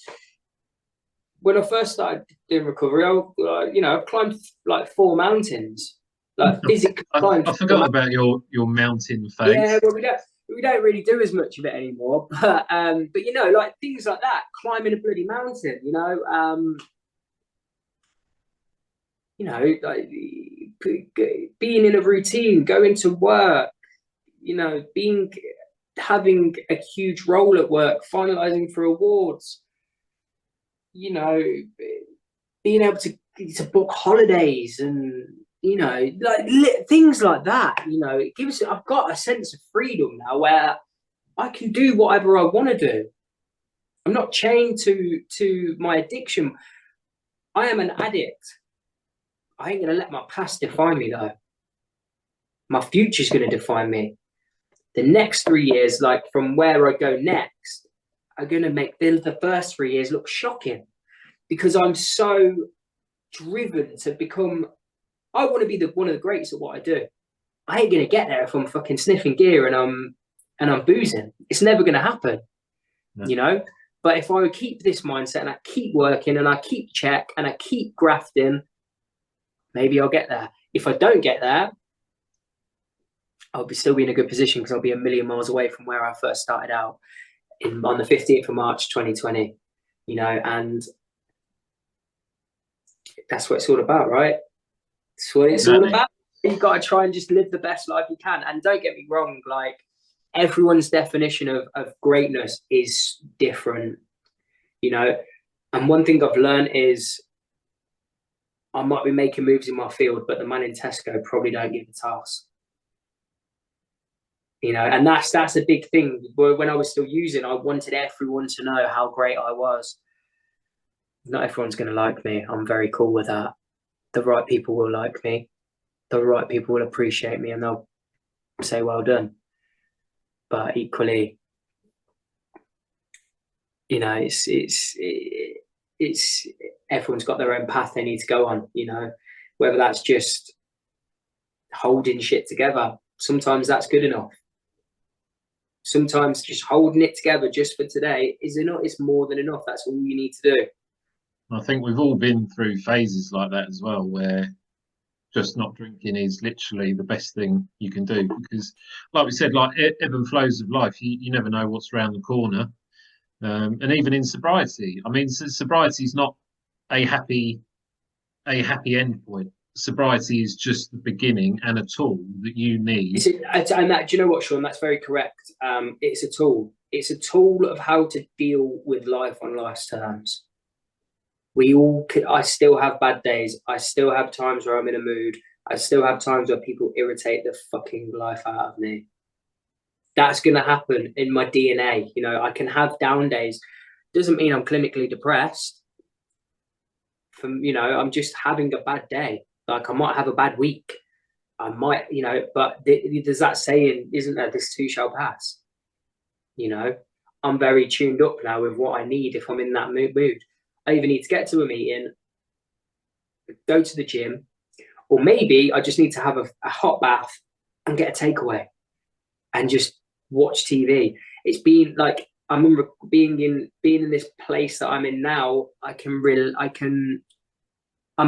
when I first started doing recovery, I've climbed like 4 mountains, like physically climbed. I forgot about your mountain phase. Yeah, well, we don't really do as much of it anymore, but you know, like things like that, climbing a bloody mountain, like being in a routine, going to work, having a huge role at work, finalizing for awards, being able to book holidays and, like things like that. I've got a sense of freedom now where I can do whatever I want to do. I'm not chained to my addiction. I am an addict. I ain't going to let my past define me, though. My future's going to define me. The next 3 years, like from where I go next, are going to make the first 3 years look shocking, because I'm so driven to become. I want to be one of the greats at what I do. I ain't going to get there if I'm fucking sniffing gear and I'm boozing. It's never going to happen, no. But if I keep this mindset and I keep working and I keep check and I keep grafting, maybe I'll get there. If I don't get there, I'll still be in a good position, because I'll be a million miles away from where I first started out on the 15th of March 2020, and that's what it's all about, right? That's what it's all about. You've got to try and just live the best life you can. And don't get me wrong, like, everyone's definition of greatness is different, and one thing I've learned is I might be making moves in my field, but the man in Tesco probably don't give a toss. And that's a big thing. When I was still using, I wanted everyone to know how great I was. Not everyone's going to like me. I'm very cool with that. The right people will like me. The right people will appreciate me, and they'll say, well done. But equally, it's everyone's got their own path they need to go on, whether that's just holding shit together. Sometimes that's good enough. Sometimes just holding it together just for today is enough. It's more than enough. That's all you need to do. I think we've all been through phases like that as well, where just not drinking is literally the best thing you can do, because, like we said, like ebb and flows of life, you never know what's around the corner. And even in sobriety, I mean, sobriety is not a happy end point. Sobriety is just the beginning and a tool that you need. And that, do you know what, Sean? That's very correct. It's a tool. It's a tool of how to deal with life on life's terms. I still have bad days. I still have times where I'm in a mood. I still have times where people irritate the fucking life out of me. That's going to happen in my DNA. I can have down days. Doesn't mean I'm clinically depressed. I'm just having a bad day. Like, I might have a bad week. I might, but there's that saying, isn't there? This too shall pass. I'm very tuned up now with what I need if I'm in that mood. I either need to get to a meeting, go to the gym, or maybe I just need to have a hot bath and get a takeaway and just watch TV. It's been like, I remember being in this place that I'm in now. I'm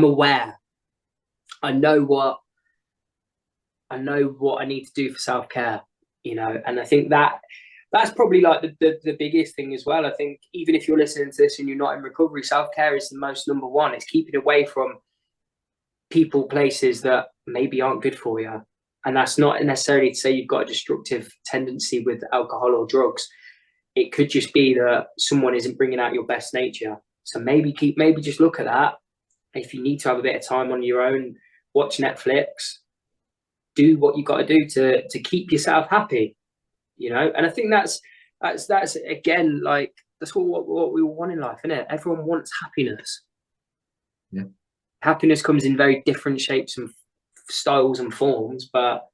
aware. I know what I need to do for self-care, and I think that's probably like the biggest thing as well. I think even if you're listening to this and you're not in recovery, self-care is the most number one. It's keeping away from people, places that maybe aren't good for you. And that's not necessarily to say you've got a destructive tendency with alcohol or drugs. It could just be that someone isn't bringing out your best nature. So maybe just look at that. If you need to have a bit of time on your own, watch Netflix, do what you got to do to keep yourself happy, And I think that's again, like, that's what we all want in life, isn't it? Everyone wants happiness. Yeah. Happiness comes in very different shapes and styles and forms, but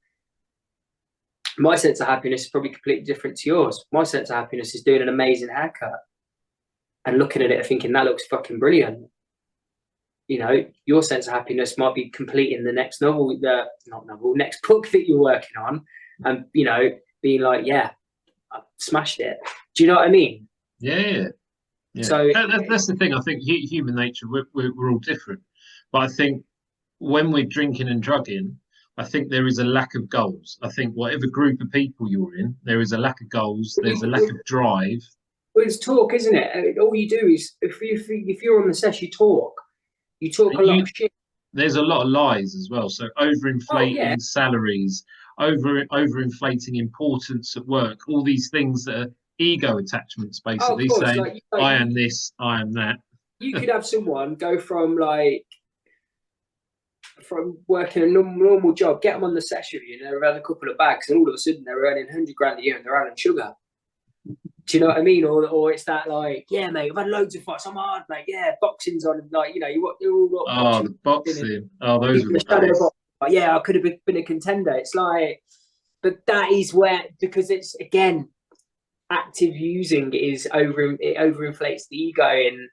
my sense of happiness is probably completely different to yours. My sense of happiness is doing an amazing haircut and looking at it and thinking that looks fucking brilliant. you know, your sense of happiness might be completing the next novel, next book that you're working on, and, you know, being like, yeah, I smashed it. Do you know what I mean? Yeah. So That's the thing. I think human nature, we're all different. But I think when we're drinking and drugging, I think there is a lack of goals. I think whatever group of people you're in, there is a lack of goals. There's a lack of drive. well, it's talk, isn't it? All you do is, if you're on the sesh, you talk a lot of shit. There's a lot of lies as well. So overinflating salaries, overinflating importance at work, all these things that are ego attachments, basically saying, like I am this, I am that. You could have someone go from working a normal job, get them on the sesh with you, and they've had a couple of bags, and all of a sudden they're earning 100 grand a year and they're having sugar. Do you know what I mean? Or it's that, like, yeah, mate, I've had loads of fights. I'm hard, mate. Yeah, boxing's on. Like, you know, you're all boxing. The boxing. Oh, those were the days. Yeah, I could have been a contender. It's like, but that is where, because it's, again, active using it overinflates the ego, and,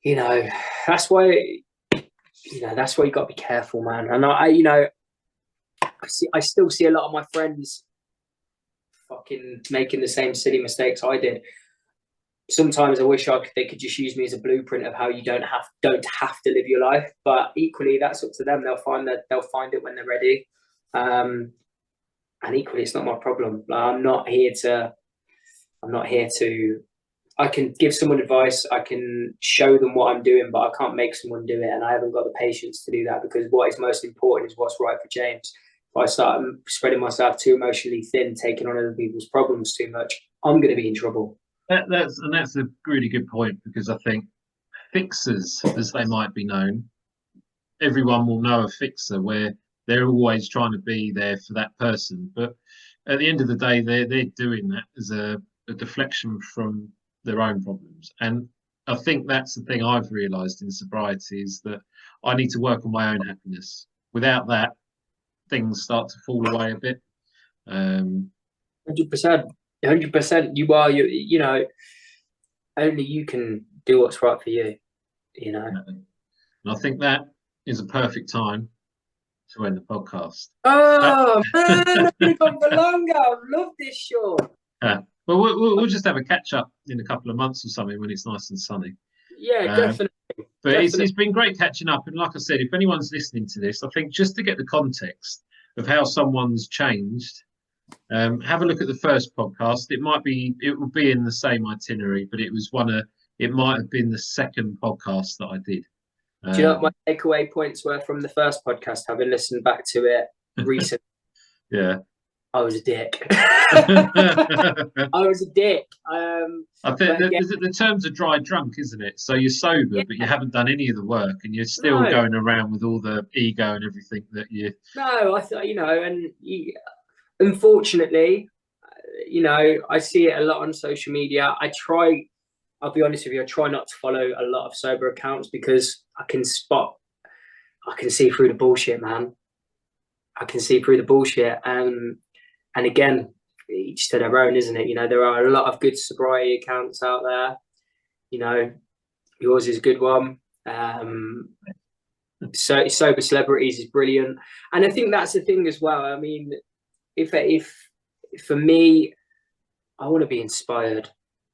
you know, that's why you got to be careful, man. And I still see a lot of my friends fucking making the same silly mistakes I did. Sometimes I wish they could just use me as a blueprint of how you don't have to live your life. But equally, that's up to them. They'll find it when they're ready. And equally, it's not my problem. I'm not here to. I can give someone advice. I can show them what I'm doing, but I can't make someone do it. And I haven't got the patience to do that, because what is most important is what's right for James. If I start spreading myself too emotionally thin, taking on other people's problems too much, I'm going to be in trouble. That's a really good point, because I think fixers, as they might be known, everyone will know a fixer where they're always trying to be there for that person. But at the end of the day, they're doing that as a deflection from their own problems. And I think that's the thing I've realised in sobriety, is that I need to work on my own happiness. Without that, things start to fall away a bit. 100%. 100%. You know, only you can do what's right for you, you know. And I think that is a perfect time to end the podcast. Oh, man, I've been on for longer. I've loved this show. Well, we'll just have a catch up in a couple of months or something when it's nice and sunny. Yeah, definitely. But it's been great catching up. And like I said, if anyone's listening to this, I think just to get the context of how someone's changed, have a look at the first podcast. It will be in the same itinerary, but it might have been the second podcast that I did. Do you know what my takeaway points were from the first podcast, having listened back to it recently? Yeah. I was a dick. I was a dick. I think the terms are dry drunk, isn't it? So you're sober, but you haven't done any of the work, and you're still going around with all the ego and everything that you. No, I thought, unfortunately, I see it a lot on social media. I'll be honest with you, I try not to follow a lot of sober accounts, because I can see through the bullshit, man. I can see through the bullshit. And again, each to their own, isn't it? You know, there are a lot of good sobriety accounts out there. You know, yours is a good one. So Sober Celebrities is brilliant. And I think that's the thing as well. I mean, if for me, I want to be inspired.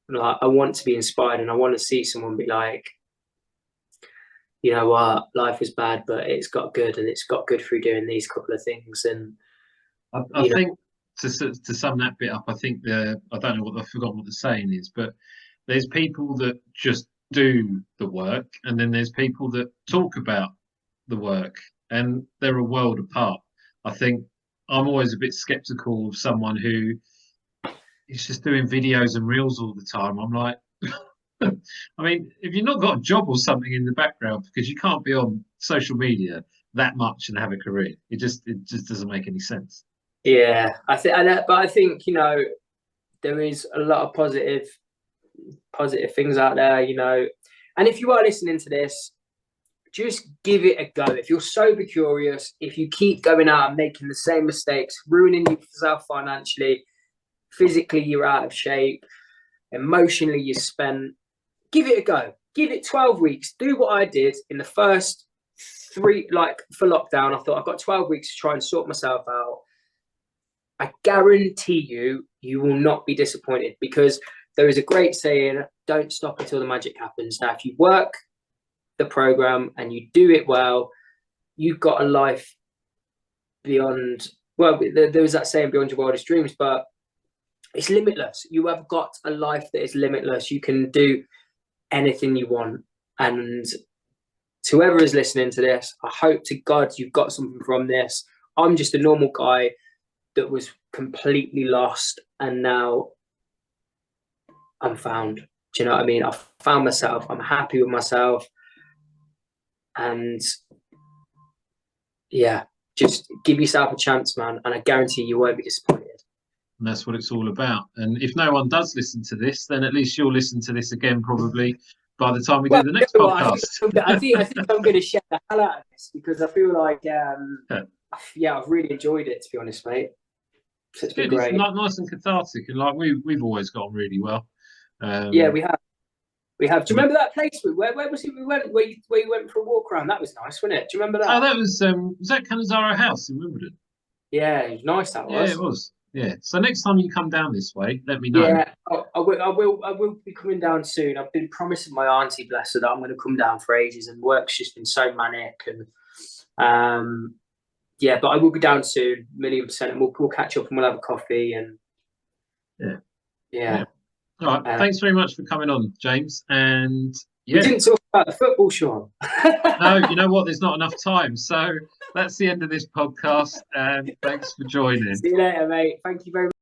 Like, I want to be inspired, and I want to see someone be like, you know what, life is bad, but it's got good, and it's got good through doing these couple of things. And I think to sum that bit up, I think I don't know I've forgotten what the saying is, but there's people that just do the work, and then there's people that talk about the work, and they're a world apart. I think I'm always a bit skeptical of someone who is just doing videos and reels all the time. I'm like, I mean, if you've not got a job or something in the background, because you can't be on social media that much and have a career, it just doesn't make any sense. Yeah, I think, you know, there is a lot of positive things out there, you know. And if you are listening to this, just give it a go. If you're sober curious, if you keep going out and making the same mistakes, ruining yourself financially, physically you're out of shape, emotionally you're spent, give it a go. give it 12 weeks. Do what I did in the first 3, like for lockdown. I thought I've got 12 weeks to try and sort myself out. I guarantee you will not be disappointed, because there is a great saying, don't stop until the magic happens. Now, if you work the program and you do it well, you've got a life beyond, well, there was that saying, beyond your wildest dreams, but it's limitless. You have got a life that is limitless. You can do anything you want. And to whoever is listening to this, I hope to God you've got something from this. I'm just a normal guy that was completely lost, and now I'm found. Do you know what I mean? I've found myself. I'm happy with myself. And yeah, just give yourself a chance, man, and I guarantee you won't be disappointed. And that's what it's all about. And if no one does listen to this, then at least you'll listen to this again probably by the time we do the next podcast. I think I'm going to share the hell out of this, because I feel like, yeah, I've really enjoyed it, to be honest, mate. So it's been great. It's nice and cathartic, and like we've always got on really well. Yeah, we have. Do you remember that place? Where was it? We went where you went for a walk around. That was nice, wasn't it? Do you remember that? Oh, that was that Canizaro House in Wimbledon? Yeah, it was nice. That was. Yeah, it was. Yeah. So next time you come down this way, let me know. Yeah, I will be coming down soon. I've been promising my auntie, bless her, that I'm going to come down for ages, and work's just been so manic, and yeah, but I will be down soon, 1,000,000%, and we'll catch up and we'll have a coffee, and yeah. All right, thanks very much for coming on, James. And we didn't talk about the football, Sean. No, you know what? There's not enough time. So that's the end of this podcast. And thanks for joining. See you later, mate. Thank you very much.